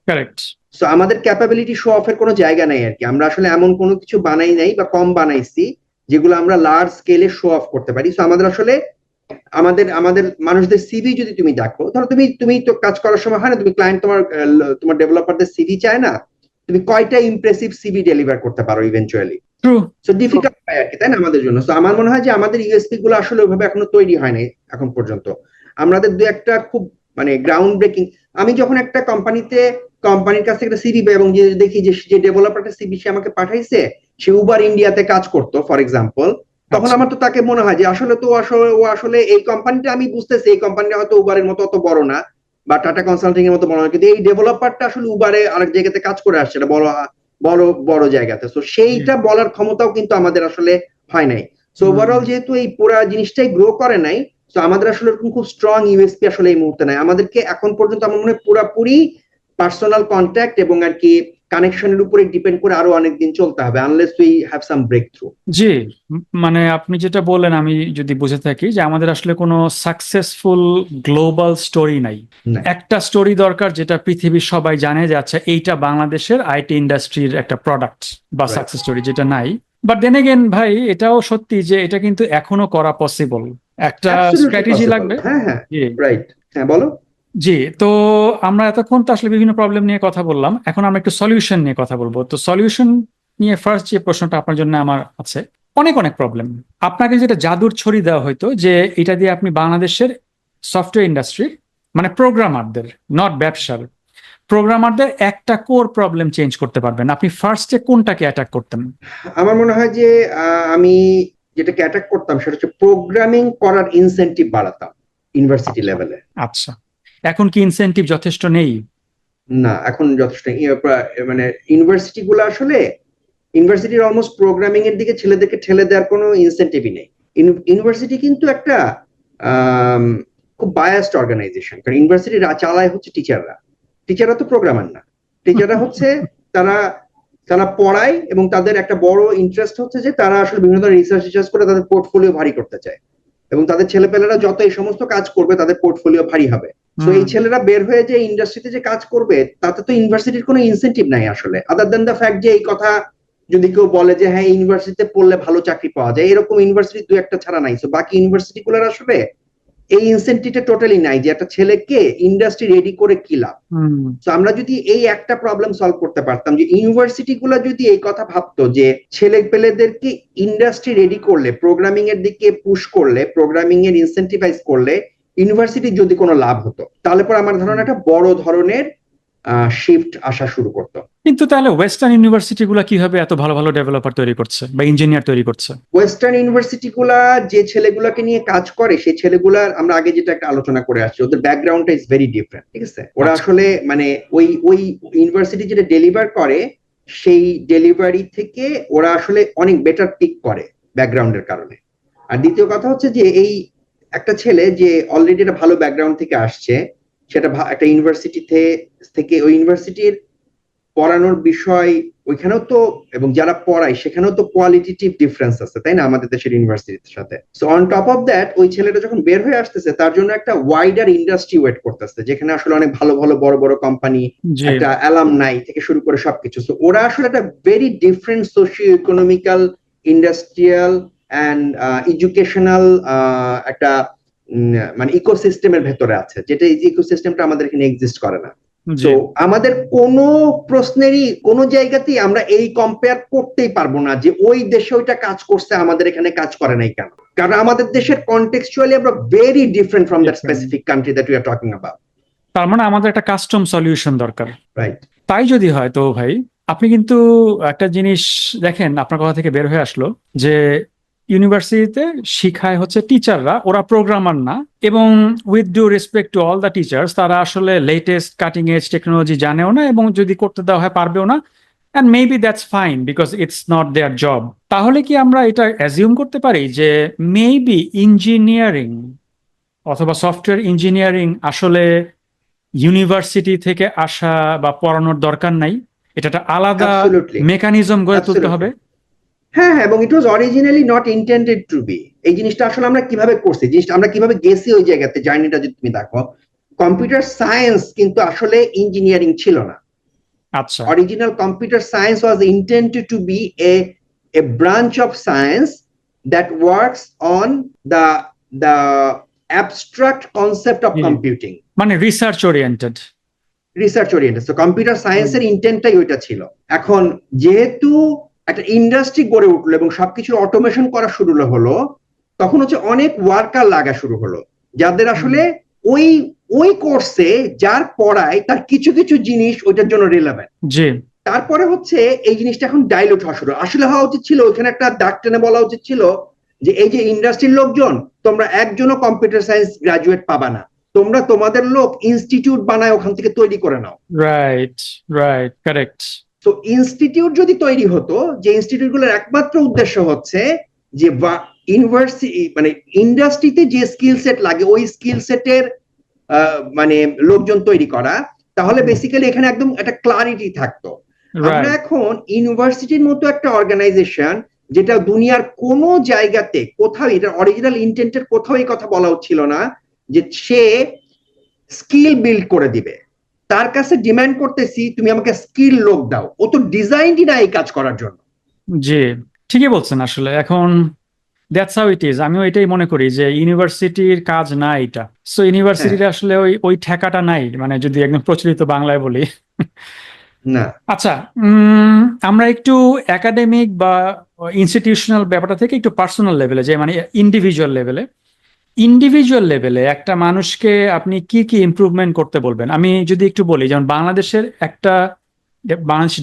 কারেক্ট। সো আমাদের ক্যাপাবিলিটি শো অফের কোনো জায়গা নাই আর কি। আমরা আসলে এমন কোনো কিছু বানাই নাই বা কম বানাইছি যেগুলো আমরা লার্জ স্কেলে শো অফ করতে পারি। সো আমাদের আসলে আমাদের আমাদের মানুষদের সিভি যদি তুমি দেখো, ধরো তুমি তুমি তো কাজ করার সময় হয় না, তুমি ক্লায়েন্ট তোমার ডেভেলপারদের সিভি চায় না, তুমি কয়টা ইমপ্রেসিভ সিভি ডেলিভার করতে পারো ইভেন্চুয়ালি? ট্রু। সো ডিফিকাল্ট হয় আর কি, তাই না আমাদের জন্য। সো আমার মনে হয় যে আমাদের ইউএসপি গুলো আসলে ওইভাবে এখনো তৈরি হয়নি এখন পর্যন্ত। আমাদের দু একটা খুব মানে গ্রাউন্ড ব্রেকিং, আমি যখন একটা কোম্পানির কাছ থেকে একটা সিভি পাই এবং যে দেখি যে ডেভেলপারটা সিভি সে আমাকে পাঠাইছে, সে উবার ইন্ডিয়াতে কাজ করতো ফর এক্সাম্পল, তখন আমার তো তাকে মনে হয় যে আসলে তো ও আসলে এই কোম্পানিটা, আমি বুঝতেছি এই কোম্পানিটা হয়তো উবারের মতো অত বড় না বা টাটা কনসাল্টিং এর মতো বড় না, কিন্তু এই ডেভেলপারটা আসলে উবারে আরেক জায়গাতে কাজ করে আসছে, এটা বড় বড় বড় জায়গাতে। তো সেইটা বলার ক্ষমতাও কিন্তু আমাদের আসলে হয় নাই। সো ওভারঅল যেহেতু এই পুরো জিনিসটাই গ্রো করে নাই, তো আমাদের আসলে এরকম খুব স্ট্রং ইউএসপি আসলে এই মুহূর্তে নাই। আমাদেরকে এখন পর্যন্ত আমার মনে হয় পুরাপুরি পার্সোনাল কন্ট্যাক্ট এবং আর কি কানেকশনের উপরে ডিপেন্ড করে আরো অনেকদিন চলতে হবে, unless we have some breakthrough. জি, মানে আপনি যেটা বললেন আমি যদি বুঝে থাকি যে আমাদের আসলে কোনো সাকসেসফুল গ্লোবাল স্টোরি নাই। একটা স্টোরি দরকার যেটা পৃথিবীর সবাই জানে যে আচ্ছা এইটা বাংলাদেশের আইটি ইন্ডাস্ট্রির একটা প্রোডাক্ট বা সাকসেস স্টোরি, যেটা নাই। বাট দেন এগেন ভাই, এটাও সত্যি যে এটা কিন্তু এখনো করা পসিবল। একটা স্ট্র্যাটেজি লাগবে। হ্যাঁ হ্যাঁ, রাইট। হ্যাঁ বলো। জি, তো আমরা এতক্ষণ তো আসলে বিভিন্ন প্রবলেম নিয়ে কথা বললাম, এখন আমরা একটু সলিউশন নিয়ে কথা বলবো। তো সলিউশন নিয়ে ফার্স্ট যে প্রশ্নটা আপনার জন্য আমার আছে, অনেক অনেক প্রবলেম। আপনাকে যেটা জাদুর ছড়ি দেওয়া হয়তো যে এটা দিয়ে আপনি বাংলাদেশের সফটওয়্যার ইন্ডাস্ট্রির মানে প্রোগ্রামারদের, নট ব্যবসার, প্রোগ্রামারদের একটা কোর প্রবলেম চেঞ্জ করতে পারবেন, আপনি ফার্স্টে কোনটাকে অ্যাটাক করতেন? আমার মনে হয় যে আমি যেটাকে অ্যাটাক করতাম সেটা হচ্ছে প্রোগ্রামিং করার ইনসেনটিভ বাড়াতাম ইউনিভার্সিটি লেভেলে। আচ্ছা, এখন কি ইনসেনটিভ যথেষ্ট নেই? না, এখন যথেষ্ট মানে ইউনিভার্সিটি গুলো আসলে ইউনিভার্সিটির অলমোস্ট প্রোগ্রামিং এর দিকে ছেলেদেরকে ঠেলে দেওয়ার কোনো ইনসেনটিভই নেই। ইউনিভার্সিটি কিন্তু একটা খুব বায়াসড অর্গানাইজেশন, কারণ ইউনিভার্সিটি চালায় হচ্ছে টিচাররা তো প্রোগ্রামার না। টিচাররা হচ্ছে তারা তারা পড়ায় এবং তাদের একটা বড় ইন্টারেস্ট হচ্ছে যে তারা আসলে বিভিন্ন ধরনের রিসার্চ করে তাদের পোর্টফোলিও ভারী করতে চায়, এবং তাদের ছেলেপেলেরা যত এই সমস্ত কাজ করবে তাদের পোর্টফোলিও ভারী হবে। তো এই ছেলেরা বের হয়ে যে ইন্ডাস্ট্রিতে যে কাজ করবে তাতে তো ইউনিভার্সিটির কোনো ইনসেনটিভ নাই আসলে, আদার দেন দ্য ফ্যাক্ট যে এই কথা যদি কেউ বলে যে হ্যাঁ ইউনিভার্সিটিতে পড়লে ভালো চাকরি পাওয়া যায়, এরকম ইউনিভার্সিটি দু একটা ছাড়া নাই। তো বাকি ইউনিভার্সিটি গুলোর আসলে এই ইনসেন্টিভটা টোটালি নাই যে একটা ছেলেকে ইন্ডাস্ট্রি রেডি করে কি লাভ। তো আমরা যদি এই একটা প্রবলেম সলভ করতে পারতাম, যে ইউনিভার্সিটি গুলো যদি এই কথা ভাবতো যে ছেলে পেলেদেরকে ইন্ডাস্ট্রি রেডি করলে, প্রোগ্রামিং এর দিকে পুশ করলে, প্রোগ্রামিং এর ইনসেন্টিভাইজ করলে ইউনিভার্সিটির যদি কোনো লাভ হতো, তাহলে পর আমার ধারণা একটা বড় ধরনের শিফট আসা শুরু করতো। কিন্তু তাহলে ওয়েস্টার্ন ইউনিভার্সিটি গুলা কিভাবে এত ভালো ভালো ডেভেলপার তৈরি করছে বা ইঞ্জিনিয়ার তৈরি করছে? ওয়েস্টার্ন ইউনিভার্সিটি গুলা যে ছেলেগুলাকে নিয়ে কাজ করে, সেই ছেলেগুলার আমরা আগে যেটা একটা আলোচনা করে আসছি, ওদের ব্যাকগ্রাউন্ডটা ইজ ভেরি ডিফারেন্ট। ঠিক আছে, ওরা আসলে মানে ওই ইউনিভার্সিটি যেটা ডেলিভার করে সেই ডেলিভারি থেকে ওরা আসলে অনেক বেটার পিক করে ব্যাকগ্রাউন্ডের কারণে। আর দ্বিতীয় কথা হচ্ছে যে এই একটা ছেলে যে অলরেডি একটা ভালো ব্যাকগ্রাউন্ড থেকে আসছে, সেটা একটা ইউনিভার্সিটি থেকে ওই ইউনিভার্সিটির পড়ানোর বিষয় ওইখানেও তো, এবং যারা পড়ায় সেখানেও তো কোয়ালিটেটিভ ডিফারেন্স আছে, তাই না, আমাদের দেশের ইউনিভার্সিটির সাথে। So on top of that ওই ছেলেটা যখন বের হয়ে আসতেছে তার জন্য একটা ওয়াইডার ইন্ডাস্ট্রি ওয়েট করতেছে, যেখানে আসলে অনেক ভালো ভালো বড় বড় কোম্পানি, একটা অ্যালামনাই থেকে শুরু করে সবকিছু। সো ওরা আসলে একটা very different socio economical, industrial and educational একটা মানে ইকোসিস্টেমের ভেতরে আছে, যেটা এই ইকোসিস্টেমটা আমাদের এখানে এক্সিস্ট করে না। তো আমাদের কোনো প্রশ্নেরই কোনো জায়গাতেই আমরা এই কম্পেয়ার করতেই পারবো না যে ওই দেশে ওইটা কাজ করছে, আমাদের এখানে কাজ করে নাই কেন, কারণ আমাদের দেশের কন্টেক্সচুয়ালি আমরা very different from that specific country that we are talking about. তার মানে আমাদের একটা কাস্টম সলিউশন দরকার। রাইট। তাই যদি হয় তো ভাই, আপনি কিন্তু একটা জিনিস দেখেন, আপনার কথা থেকে বের হয়ে আসলো যে ইউনিভার্সিটিতে শিখায় হচ্ছে টিচাররা, ওরা প্রোগ্রামার না। এবং with due respect to all the teachers, তারা আসলে লেটেস্ট কাটিং এজ টেকনোলজি জানেও না, এবং যদি করতে দেওয়া হয় পারবেও না। And maybe that's fine because it's not there job. তাহলে কি আমরা এটা অ্যাজিউম করতে পারি যে মেবি ইঞ্জিনিয়ারিং অথবা সফটওয়্যার ইঞ্জিনিয়ারিং আসলে ইউনিভার্সিটি থেকে আসা বা পড়ানোর দরকার নাই, এটা একটা আলাদা মেকানিজম গড়ে তুলতে হবে? হ্যাঁ হ্যাঁ, এবং it was originally not intended to be. এই জিনিসটা আসলে আমরা কিভাবে করছি, জিনিসটা আমরা কিভাবে গেছি ওই জায়গাতে, জার্নিটা যদি তুমি দেখো, কম্পিউটার সায়েন্স কিন্তু আসলে ইঞ্জিনিয়ারিং ছিল না। আচ্ছা, original computer science was intended to be a branch of science that works on the abstract concept of computing, মানে রিসার্চ ওরিয়েন্টেড। তো কম্পিউটার সায়েন্সের ইন্টেন্টটাই ওইটা ছিল। এখন যেহেতু একটা ইন্ডাস্ট্রি গড়ে উঠলো এবং সবকিছু অটোমেশন করা শুরু হলো, তখন হচ্ছে অনেক ওয়ার্কার লাগা শুরু হলো, যাদের আসলে ওই কোর্সে যার পড়ায় তার কিছু কিছু জিনিস ওইটার জন্য রিলেভেন্ট। জি। তারপরে হচ্ছে এই জিনিসটা এখন ডাইলুট হওয়া শুরু। আসলে হওয়া উচিত ছিল ওখানে একটা দাগ টেনে বলা উচিত ছিল যে এই যে ইন্ডাস্ট্রির লোকজন, তোমরা একজনও কম্পিউটার সায়েন্স গ্রাজুয়েট পাবা না, তোমরা তোমাদের লোক ইনস্টিটিউট বানায় ওখান থেকে তৈরি করে নাও। Right, right, correct. তো ইনস্টিটিউট যদি তৈরি হতো, যে ইনস্টিটিউট গুলোর একমাত্র উদ্দেশ্য হচ্ছে যে ইউনিভার্সিটি মানে ইন্ডাস্ট্রিতে যে স্কিল সেট লাগে ওই স্কিল সেটের মানে লোকজন তৈরি করা, তাহলে বেসিক্যালি এখানে একদম একটা ক্লারিটি থাকতো। আমরা এখন ইউনিভার্সিটির মতো একটা অর্গানাইজেশন, যেটা দুনিয়ার কোন জায়গাতে কোথাও, এটা অরিজিনাল ইন্টেন্টের কোথাও এই কথা বলা হচ্ছিল না যে সে স্কিল বিল্ড করে দিবে, তার কাছে ডিমান্ড করতেছি তুমি আমাকে স্কিল লোক দাও, ও তো ডিজাইনই না এই কাজ করার জন্য। জি, ঠিকই বলছেন। আসলে এখন দ্যাটস হাউ ইট ইজ। আমিও এটাই মনে করি যে ইউনিভার্সিটির কাজ না এটা। সো ইউনিভার্সিটিতে আসলে ওই ঠেকাটা নাই, মানে যদি একদম প্রচলিত বাংলায় বলি। না। আচ্ছা, আমরা একটু একাডেমিক বা ইনস্টিটিউশনাল ব্যাপারটা থেকে একটু পার্সোনাল লেভেলে, যে মানে ইন্ডিভিজুয়াল লেভেলে একটা মানুষকে আপনি কি কি ইমপ্রুভমেন্ট করতে বলবেন? আমি যদি একটু বলি, যেমন বাংলাদেশ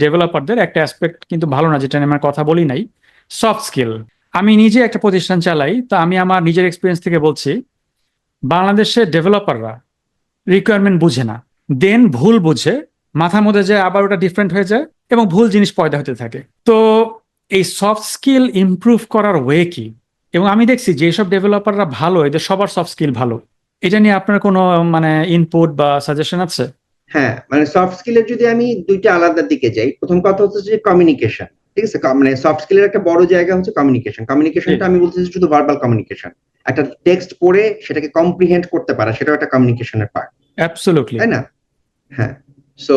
ডেভেলপারদের একটা অ্যাসপেক্ট কিন্তু ভালো না, যেটা নিয়ে আমার কথা বলি নাই, সফট স্কিল। আমি নিজে একটা প্রতিষ্ঠান চালাই, তো আমি আমার নিজের এক্সপিরিয়েন্স থেকে বলছি, বাংলাদেশের ডেভেলপাররা রিকোয়ারমেন্ট বুঝে না, দেন ভুল বুঝে মাথার মধ্যে যায়, আবার ওটা ডিফারেন্ট হয়ে যায় এবং ভুল জিনিস পয়দা হতে থাকে। তো এই সফট স্কিল ইমপ্রুভ করার ওয়ে কি? এবং আমি দেখছি যেসব ডেভেলপাররা ভালো, এদের সবার সফট স্কিল ভালো। এটা নিয়ে আপনার কোনো মানে ইনপুট বা সাজেশন আছে? হ্যাঁ, মানে সফট স্কিলের যদি আমি দুইটা আলাদা দিকে যাই, প্রথম কথা হচ্ছে যে কমিউনিকেশন। ঠিক আছে, মানে সফট স্কিলের একটা বড় জায়গা হচ্ছে কমিউনিকেশনটা আমি বলতেছি শুধু ভার্বাল কমিউনিকেশন, একটা টেক্সট পড়ে সেটাকে কম্প্রিহেন্ড করতে পারা, সেটাও একটা কমিউনিকেশনের পার্ট। অ্যাবসলিউটলি, তাই না? হ্যাঁ। সো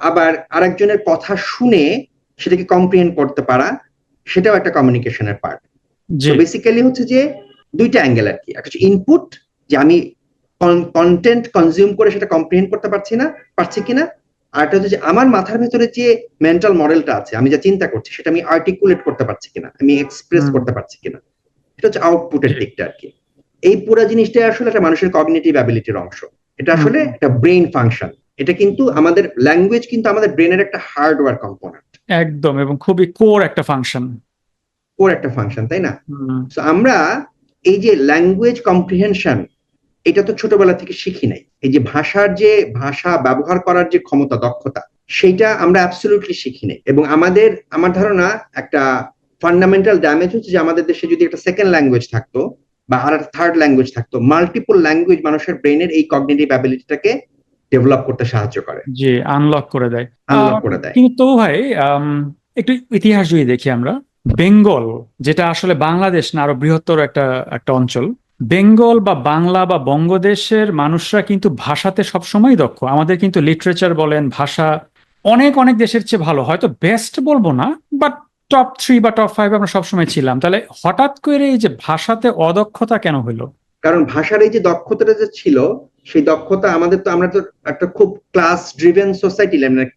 আবার আরেকজনের কথা শুনে সেটাকে কম্প্রিহেন্ড করতে পারা, সেটাও একটা কমিউনিকেশনের পার্ট। জি তো বেসিক্যালি হচ্ছে যে দুইটা অ্যাঙ্গেল আর কি, একটা হচ্ছে ইনপুট, যে আমি কন্টেন্ট কনজিউম করে সেটা কম্প্রিহেন্ড করতে পারছি কিনা, আর একটা হচ্ছে যে আমার মাথার ভেতরে যে মেন্টাল মডেলটা আছে, আমি যা চিন্তা করছি সেটা আমি আর্টিকুলেট করতে পারছি কিনা, আমি এক্সপ্রেস হুম করতে পারছি কিনা, এটা হচ্ছে আউটপুটের জি দিকটা আর কি। এই পুরো জিনিসটা আসলে একটা মানুষের কগনিটিভ অ্যাবিলিটির অংশ, এটা হুম আসলে একটা ব্রেইন ফাংশন। এটা কিন্তু আমাদের ল্যাঙ্গুয়েজ কিন্তু আমাদের ব্রেনের একটা হার্ডওয়্যার কম্পোনেন্ট, একদম, এবং খুবই কোর একটা ফাংশন। ওর একটা ফাংশন, তাই না? হুম তো আমরা এই যে ল্যাঙ্গুয়েজ কম্প্রিহেনশন, এটা তো ছোটবেলা থেকে শিখি নাই। এই যে ভাষা ব্যবহার করার যে ক্ষমতা, দক্ষতা, সেইটা আমরা অ্যাবসলিউটলি শিখি নাই। এবং আমার ধারণা একটা ফান্ডামেন্টাল ড্যামেজ হচ্ছে যে আমাদের দেশে যদি একটা সেকেন্ড ল্যাঙ্গুয়েজ থাকতো বা আর একটা থার্ড ল্যাঙ্গুয়েজ থাকতো, মাল্টিপল ল্যাঙ্গুয়েজ মানুষের ব্রেনের এই কগনিটিভ অ্যাবিলিটিটাকে ডেভেলপ করতে সাহায্য করে, জি, আনলক করে দেয়। আনলক করে দেয়। কিন্তু তো ভাই, একটু ইতিহাস যদি দেখি আমরা, বেঙ্গল, যেটা আসলে বাংলাদেশ না আরো বৃহত্তর একটা একটা অঞ্চল, বেঙ্গল বা বাংলা বা বঙ্গদেশের মানুষরা কিন্তু ভাষাতে সবসময় দক্ষ। আমাদের কিন্তু লিটারেচার বলেন, ভাষা অনেক অনেক দেশের চেয়ে ভালো, হয়তো বেস্ট বলবো না, বাট টপ 3 বা টপ 5 আমরা সবসময় ছিলাম। তাহলে হঠাৎ করে এই যে ভাষাতে অদক্ষতা কেন হলো? কারণ ভাষার এই যে দক্ষতাটা যে ছিল, সেই দক্ষতা আমরা তো একটা খুব ক্লাস ড্রিভেন সোসাইটি, মানে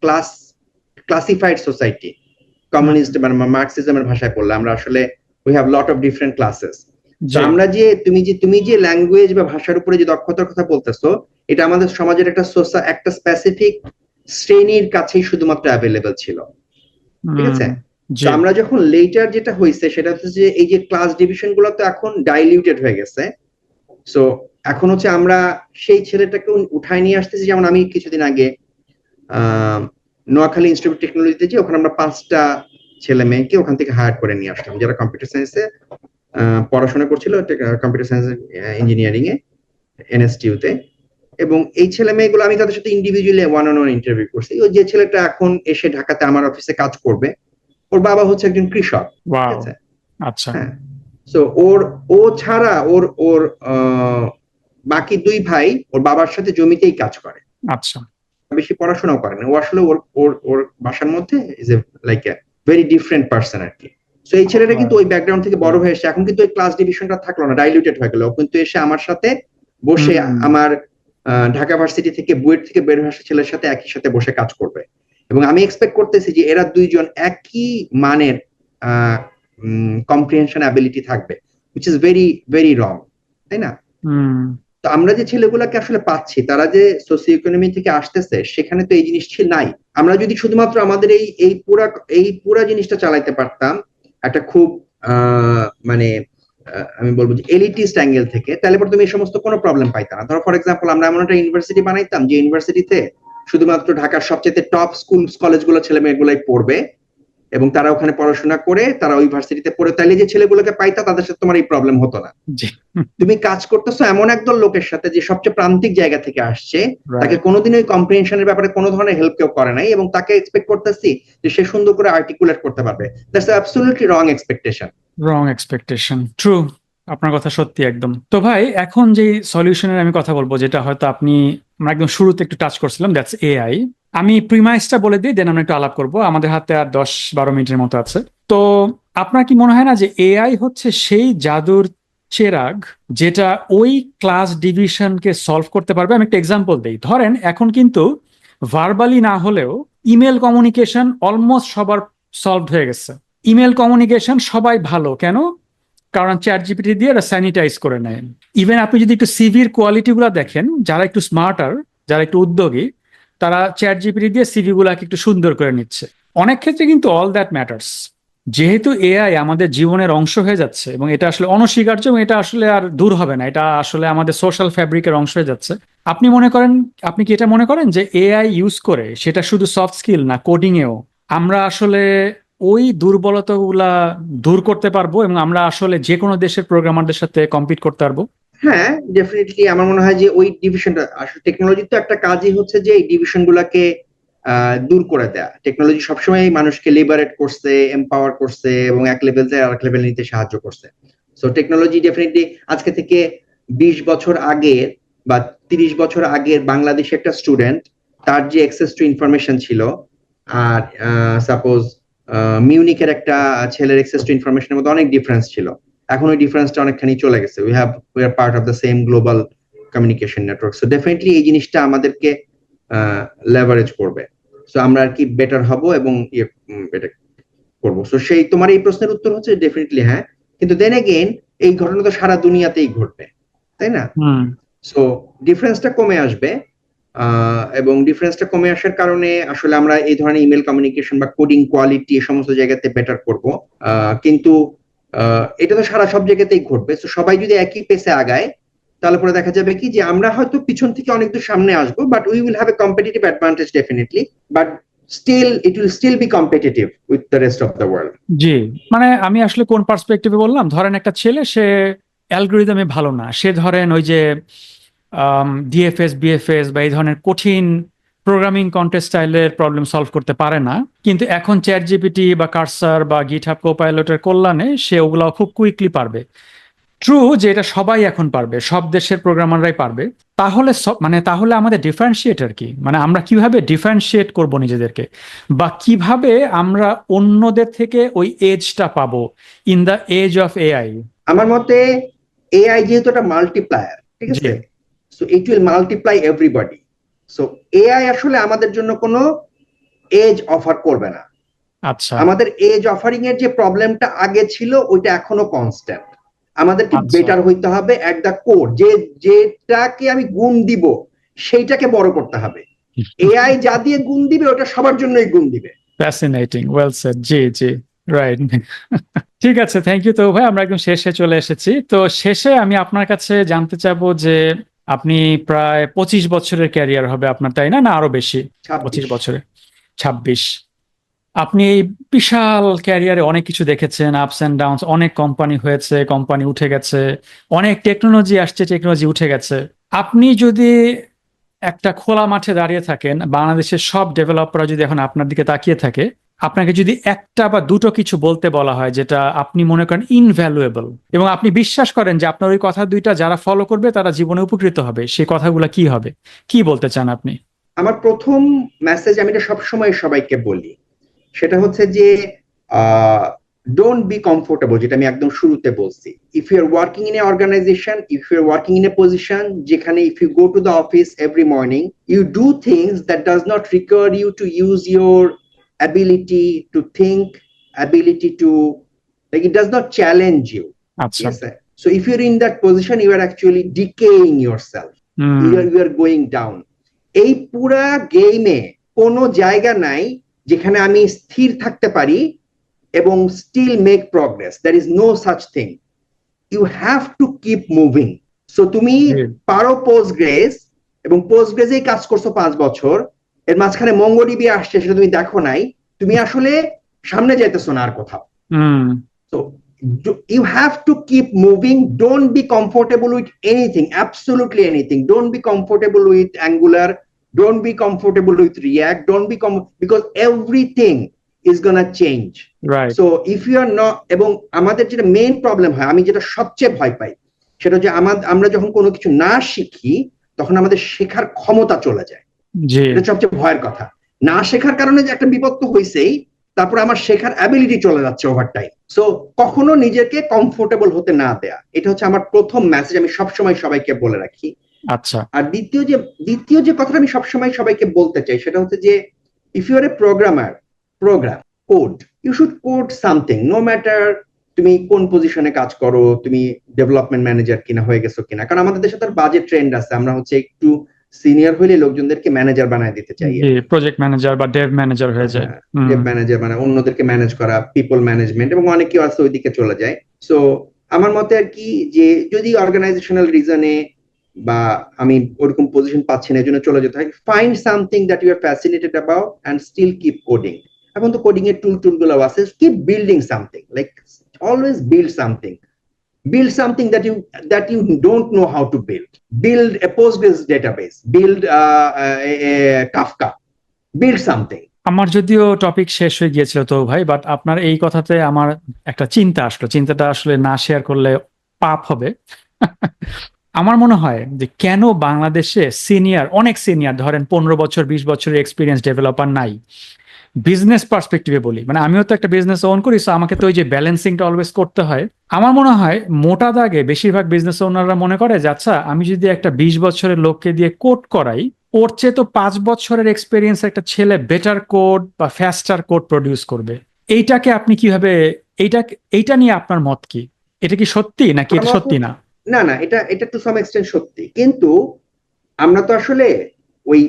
ক্লাসিফাইড সোসাইটি, হুম কমিউনিস্ট মানে মার্কসিজমের ভাষায় বললে আমরা আসলে we have lot of different classes. তো জি আমরা যে তুমি যে ল্যাঙ্গুয়েজ বা ভাষার উপরে যে দক্ষতার কথা বলতেছো, এটা আমাদের সমাজের একটা স্পেসিফিক শ্রেণীর কাছেই শুধুমাত্র অ্যাভেলেবল ছিল, ঠিক হুম আছে? তো জি আমরা যখন লেটার যেটা হয়েছে সেটা হচ্ছে যে এই যে ক্লাস ডিভিশন গুলো তো এখন ডাইলিউটেড হয়ে গেছে। সো এখন হচ্ছে আমরা সেই ছেলেটাকে উঠায় নিয়ে আসতেছি। যেমন আমি কিছুদিন আগে আহ নোয়াখালী ইনস্টিটিউট টেকনোলজিতে যে ওখানে আমরা 5টা ছেলে মেয়েকে ওখান থেকে হায়ার করে নিয়ে আসলাম, যারা কম্পিউটার সায়েন্সে পড়াশোনা করছিল, কম্পিউটার সায়েন্স ইঞ্জিনিয়ারিং এ এনএসটিউ তে। এবং এই ছেলে মেয়েগুলো আমি তাদের সাথে individually one on one interview করছি। ওই যে ছেলেটা এখন এসে ঢাকাতে আমার অফিসে কাজ করবে, ওর বাবা হচ্ছে একজন কৃষক, ঠিক ওয়াও, আছে? আচ্ছা হ্যাঁ। সো ও ছাড়া ওর ওর বাকি 2 ভাই ওর বাবার সাথে জমিতেই কাজ করে, আচ্ছা বেশি পড়াশোনাও করে না। ও আসলে ওর ওর ওর বাসার মধ্যে is a like a very different person আর কি। তো এই ছেলেটা কিন্তু ওই ব্যাকগ্রাউন্ড থেকে বড় হয়ে এসে এখন কিন্তু ওই ক্লাস ডিভিশনটা থাকলো না, ডাইলিউটেড হয়ে গেল। ও কিন্তু এসে আমার সাথে বসে হুম আমার ঢাকা ভার্সিটি থেকে বুয়েট থেকে বের হয়ে আসা ছেলের সাথে একই সাথে বসে কাজ করবে। এবং আমি এক্সপেক্ট করতেছি যে এরা দুইজন একই মানের কম্প্রিহেনশন অ্যাবিলিটি থাকবে, which is very very wrong, তাই না? হুম তো আমরা যে ছেলেগুলাকে আসলে পাচ্ছি, তারা যে সোসিও ইকোনমি থেকে আসতেছে, সেখানে তো এই জিনিস নাই। আমরা যদি শুধুমাত্র আমাদের এই পুরা জিনিসটা চালাইতে পারতাম একটা খুব মানে আমি বলবো যে এলিটিস্ট অ্যাঙ্গেল থেকে, তাহলে পরে তুমি এই সমস্ত কোনো প্রবলেম পাইতা না। ধরো ফর এক্সাম্পল আমরা এমন একটা ইউনিভার্সিটি বানাইতাম যে ইউনিভার্সিটিতে শুধুমাত্র ঢাকার সবচেয়ে টপ স্কুল কলেজগুলো ছেলে মেয়েগুলাই পড়বে এবং তারা ওখানে পড়াশোনা করে তারা ওই ভার্সিটিতে পড়ে, তাইলে যে ছেলেগুলোকে পাইতা তাদের সাথে তোমার এই প্রবলেম হতো না। জি তুমি কাজ করতেছো এমন একদল লোকের সাথে যে সবচেয়ে প্রান্তিক জায়গা থেকে আসছে, তাকে রাইট, কোনোদিন ওই কম্প্রিহেনশনের ব্যাপারে কোনো ধরনের হেল্প কেউ করে নাই, এবং তাকে এক্সপেক্ট করতেছি যে সে সুন্দর করে আর্টিকুলেট করতে পারবে। That's absolutely wrong expectation. Wrong expectation, true. আপনার কথা সত্যি একদম। তো ভাই, এখন যে সলিউশনের আমি কথা বলবো, যেটা হয়তো আমরা একদম শুরুতে একটু টাচ করছিলাম, দ্যাটস এআই। আমি প্রিমাইসটা বলে দিই, দেন আমরা একটু আলাপ করবো। আমাদের হাতে আর 10-12 মিনিটের মতো আছে। তো আপনার কি মনে হয় না যে এআই হচ্ছে সেই জাদুর চেরাগ, যেটা ওই ক্লাস ডিভিশনকে সলভ করতে পারবে? আমি একটা এক্সাম্পল দিই। ধরেন এখন কিন্তু ভার্বালি না হলেও ইমেল কমিউনিকেশন অলমোস্ট সবার সলভ হয়ে গেছে। ইমেল কমিউনিকেশন সবাই ভালো কেন? কারণ চ্যাট জিপিটি দিয়ে এটা স্যানিটাইজ করে নেয়। ইভেন আপনি যদি একটু সিভির কোয়ালিটি গুলা দেখেন, যারা একটু স্মার্টার, যারা একটু উদ্যোগী, তারা চ্যাট জিপিটি দিয়ে সিভি গুলাকে একটু সুন্দর করে নিচ্ছে। অনেক ক্ষেত্রে কিন্তু অল দ্যাট ম্যাটার্স। যেহেতু এআই আমাদের জীবনের অংশ হয়ে যাচ্ছে, এবং এটা আসলে অনস্বীকার্য, এবং এটা আসলে আর দূর হবে না, এটা আসলে আমাদের সোশ্যাল ফ্যাব্রিকের অংশ হয়ে যাচ্ছে। আপনি কি এটা মনে করেন যে এআই ইউজ করে সেটা শুধু সফট স্কিল না, কোডিং এও আমরা আসলে ওই দুর্বলতাগুলা দূর করতে পারবো, এবং আমরা আসলে যে কোনো দেশের প্রোগ্রামারদের সাথে কম্পিট করতে পারবো? হ্যাঁ, ডেফিনেটলি আমার মনে হয় যে ওই ডিভিশনটা আসলে টেকনোলজির তো একটা কাজই হচ্ছে যে এই ডিভিশন গুলাকে দূর করে দেয়া। টেকনোলজি সবসময় মানুষকে লিবারেট করছে, এম্পাওয়ার করছে এবং এক লেভেল থেকে আরেক লেভেল নিতে সাহায্য করছে। সো টেকনোলজি ডেফিনেটলি আজকে থেকে 20 বছর আগের বা 30 বছর আগের বাংলাদেশে একটা স্টুডেন্ট, তার যে অ্যাক্সেস টু ইনফরমেশন ছিল, আর সাপোজ মিউনিকের একটা ছেলের এক্সেস টু ইনফরমেশনের মধ্যে অনেক ডিফারেন্স ছিল, এখন ওই ডিফারেন্সটা অনেকখানি চলে গেছে। We are part of the same global communication network. So definitely এই জিনিসটা আমাদেরকে লেভারেজ করবে। সো আমরা আর কি বেটার হব এবং বেটার করবো। সো সেই তোমার এই প্রশ্নের উত্তর হচ্ছে ডেফিনেটলি হ্যাঁ, কিন্তু দেন এগেইন এই ঘটনা তো সারা দুনিয়াতেই ঘটবে, তাই না? সো ডিফারেন্সটা কমে আসবে, এবং ডিফারেন্সটা কমে আসার কারণে আসলে আমরা এই ধরনের ইমেল কমিউনিকেশন বা কোডিং কোয়ালিটি এই সমস্ত জায়গাতে বেটার করব। কিন্তু এটা তো সারা সব জায়গাতেই ঘটবে। তো সবাই যদি একই পেসে আগায় তাহলে পরে দেখা যাবে কি যে আমরা হয়তো পিছন থেকে অনেক দূর সামনে আসবো, but we will have a competitive advantage definitely, but still it will still be competitive with the rest of the world. জি, মানে আমি আসলে কোন পার্সপেক্টিভে বললাম, ধরেন একটা ছেলে সে অ্যালগোরিদমে ভালো না, সে ধরেন ওই যে ডিএফএস বিএফএস বা এই ধরনের কঠিন প্রোগ্রামিং কন্টেস্ট স্টাইলের প্রবলেম সলভ করতে পারে না, কিন্তু এখন চ্যাট জিপিটি বা কার্সার বা গিটহাব কোপাইলটের কল্যাণে সে ওগুলো খুব কুইকলি পারবে। ট্রু যে এটা সবাই এখন পারবে, সব দেশের প্রোগ্রামাররাই পারবে। তাহলে মানে তাহলে আমাদের ডিফারেন্সিয়েটর কি, মানে আমরা কিভাবে ডিফারেন্সিয়েট করব নিজেদেরকে, বা কিভাবে আমরা অন্যদের থেকে ওই এজটা পাবো in the age of AI? আমার মতে এআই যেহেতু একটা মাল্টিপ্লায়ার, ঠিক আছে, so it will multiply everybody. So AI আসলে আমাদের জন্য কোনো এজ অফার করবে না। আচ্ছা আমাদের এজ অফারিং এর যে প্রবলেমটা আগে ছিল ওইটা এখনো কনস্ট্যান্ট। আমাদেরকে আচ্ছা বেটার হইতে হবে এট দ্য কোর, যেটাকে আমি গুণ দিব সেইটাকে বড় করতে হবে। এআই যা দিয়ে গুণ দিবে ওটা সবার জন্যই গুণ দিবে। Fascinating, well said. জি জি, রাইট। ঠিক আছে, থ্যাংক ইউ। তো ভাই আমরা একদম শেষে চলে এসেছি। তো শেষে আমি আপনার কাছে জানতে চাবো যে আপনি প্রায় 25 বছরের ক্যারিয়ার হবে আপনার, তাই না? না আরো বেশি? 26। 25 বছরে 26। আপনি এই বিশাল ক্যারিয়ারে অনেক কিছু দেখেছেন, আপস এন্ড ডাউনস, অনেক কোম্পানি হয়েছে, কোম্পানি উঠে গেছে, অনেক টেকনোলজি আসছে, টেকনোলজি উঠে গেছে। আপনি যদি একটা খোলা মাঠে দাঁড়িয়ে থাকেন, বাংলাদেশের সব ডেভেলপাররা যদি এখন আপনার দিকে তাকিয়ে থাকে, আপনাকে যদি একটা বা দুটো কিছু বলতে বলা হয় যেটা আপনি মনে করেন ইনভ্যালুয়েবল, এবং আপনি বিশ্বাস করেন যে আপনার ওই কথা দুইটা যারা ফলো করবে তারা জীবনে উপকৃত হবে, সেই কথাগুলো কি হবে? কি বলতে চান আপনি? আমার প্রথম মেসেজ আমি এটা সবসময় সবাইকে বলি, সেটা হচ্ছে যে ডোন্ট বি কমফোর্টেবল, যেটা আমি একদম শুরুতে বলছি। If you are working in a organisation, if you are working in a position যেখানে if you go to the office every morning, you do things that does not require you to use your ability to think, ability to, like, it does not challenge you. আচ্ছা। Yes, sir. So if you're in that position, you are actually decaying yourself. You are going down. এই পুরা গেমে কোনো জায়গা নাই যেখানে আমি স্থির থাকতে পারি এবং still make progress. There is no such thing. You have to keep moving. So তুমি পারো পোস্টগ্রেস, এবং পোস্টগ্রেসেই কাজ করছো 5 বছর, এর মাঝখানে মঙ্গোডিবি আসছে, সেটা তুমি দেখো নাই, তুমি আসলে সামনে যাইতেছো না আর কোথাও। So you have to keep moving. Don't be comfortable with anything, absolutely anything. Don't be comfortable with Angular, don't be comfortable with React, don't be because everything is gonna change. Right. So if you are not, এবং আমাদের যেটা main problem হয়, আমি যেটা সবচেয়ে ভয় পাই, সেটা হচ্ছে আমরা যখন কোনো কিছু না শিখি তখন আমাদের শেখার ক্ষমতা চলে যায়। এটা সবচেয়ে ভয়ের কথা। না শেখার কারণে যে একটা বিপদ তো হইছেই, তারপরে আমার শেখার অ্যাবিলিটি চলে যাচ্ছে ওভার টাইম। সো কখনো নিজেকে কমফোর্টেবল হতে না দেয়া, এটা হচ্ছে আমার প্রথম মেসেজ, আমি সবসময় সবাইকে বলে রাখি। আচ্ছা। আর দ্বিতীয় যে কথাটা আমি সবসময় সবাইকে বলতে চাই, সেটা হচ্ছে যে if you are a programmer, code, you should code something, no matter তুমি কোন পজিশনে কাজ করো, তুমি ডেভেলপমেন্ট ম্যানেজার কিনা হয়ে গেছো কিনা। কারণ আমাদের দেশে তার বাজেট ট্রেন্ড আছে, আমরা হচ্ছে একটু সিনিয়র হইলে লোকজনদেরকে ম্যানেজার বানায় দিতে চাই, প্রজেক্ট ম্যানেজার বা ডেভ ম্যানেজার হয়ে যায়। ডেভ ম্যানেজার মানে অন্যদেরকে ম্যানেজ করা, পিপল ম্যানেজমেন্ট, এবং অনেকেও আছে ওইদিকে চলে যায়। সো আমার মতে আর কি, যে যদি অর্গানাইজেশনাল রিজনে বা আমি ওরকম পজিশন পাচ্ছি না, এর জন্য চলে যেতে হয়, find something that you are fascinated about and still keep coding. এখন তো কোডিং এর টুল গুলো আছে, keep building something, like always build something. Build something that you don't know how to build. Build a Postgres database. Build a Kafka. Build something. আমার যদিও topic শেষ হয়ে গিয়েছিল তো ভাই, বাট আপনার এই কথাতে আমার একটা চিন্তা আসলো, চিন্তাটা আসলে না শেয়ার করলে পাপ হবে। আমার মনে হয় যে কেন বাংলাদেশে অনেক সিনিয়র, ধরেন 15 বছর 20 বছরের এক্সপিরিয়েন্স ডেভেলপার নাই, বিজনেস পার্সপেক্টিভে বলি, মানে আমিও তো একটা বিজনেস ওন করি, সো আমাকে তো ওই যে ব্যালেন্সিংটা অলওয়েজ করতে হয়। আমার মনে হয় মোটা দাগে বেশিরভাগ বিজনেস ওনাররা মনে করে যে আচ্ছা আমি যদি একটা 20 বছরের লোককে দিয়ে কোড করাই, ওর চেয়ে তো 5 বছরের এক্সপিরিয়েন্স একটা ছেলে বেটার কোড বা ফাস্টার কোড প্রডিউস করবে। এইটাকে আপনি কিভাবে, এইটা এইটা নিয়ে আপনার মত কি? এটা কি সত্যি নাকি এটা আমার সত্যি না? না না, এটা এটা টু সাম এক্সটেন্ট সত্যি, কিন্তু আমরা তো আসলে ওই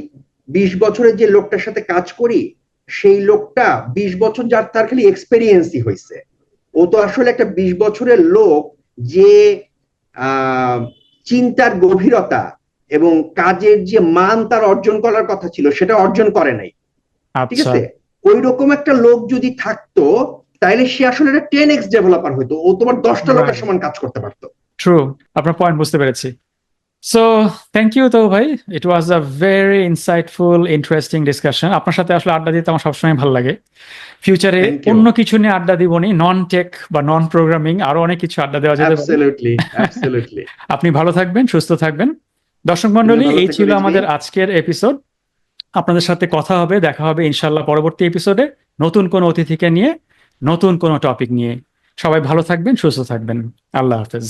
20 বছরের যে লোকটার সাথে কাজ করি, সেই লোকটা 20 বছর যার তার খালি এক্সপেরিয়েন্সই হয়েছে। ও তো আসলে একটা 20 বছরের লোক যে আহ চিন্তার গভীরতা এবং কাজের যে মান তার অর্জন করার কথা ছিল সেটা অর্জন করে নাই। ঠিক আচ্ছা, আছে, ওই রকম একটা লোক যদি থাকতো তাহলে সে আসলে একটা 10x ডেভেলপার হইতো, ও তোমার 10টা লোকের রাইট, সমান কাজ করতে পারতো। ট্রু। আপনার পয়েন্ট বুঝতে পেরেছি। সো থ্যাংক ইউ তো ভাই, it was a very insightful interesting discussion. আপনার সাথে আসলে আড্ডা দিতে আমার সবসময় ভালো লাগে। ফিউচারে থ্যাংক ইউ। অন্য কিছু নিয়ে আড্ডা দিবনি, নন টেক বা নন প্রোগ্রামিং, আরো অনেক কিছু আড্ডা দেওয়া যেতে পারে। Absolutely, absolutely. আপনি ভালো থাকবেন, সুস্থ থাকবেন। দর্শক তুমিও মন্ডলী, ভালো এই থেকো ছিল রিজভী। আমাদের আজকের এপিসোড। আপনাদের সাথে কথা হবে, দেখা হবে ইনশাল্লাহ পরবর্তী এপিসোডে, নতুন কোনো অতিথিকে নিয়ে, নতুন কোনো টপিক নিয়ে। সবাই ভালো থাকবেন, সুস্থ থাকবেন। আল্লাহ হাফেজ।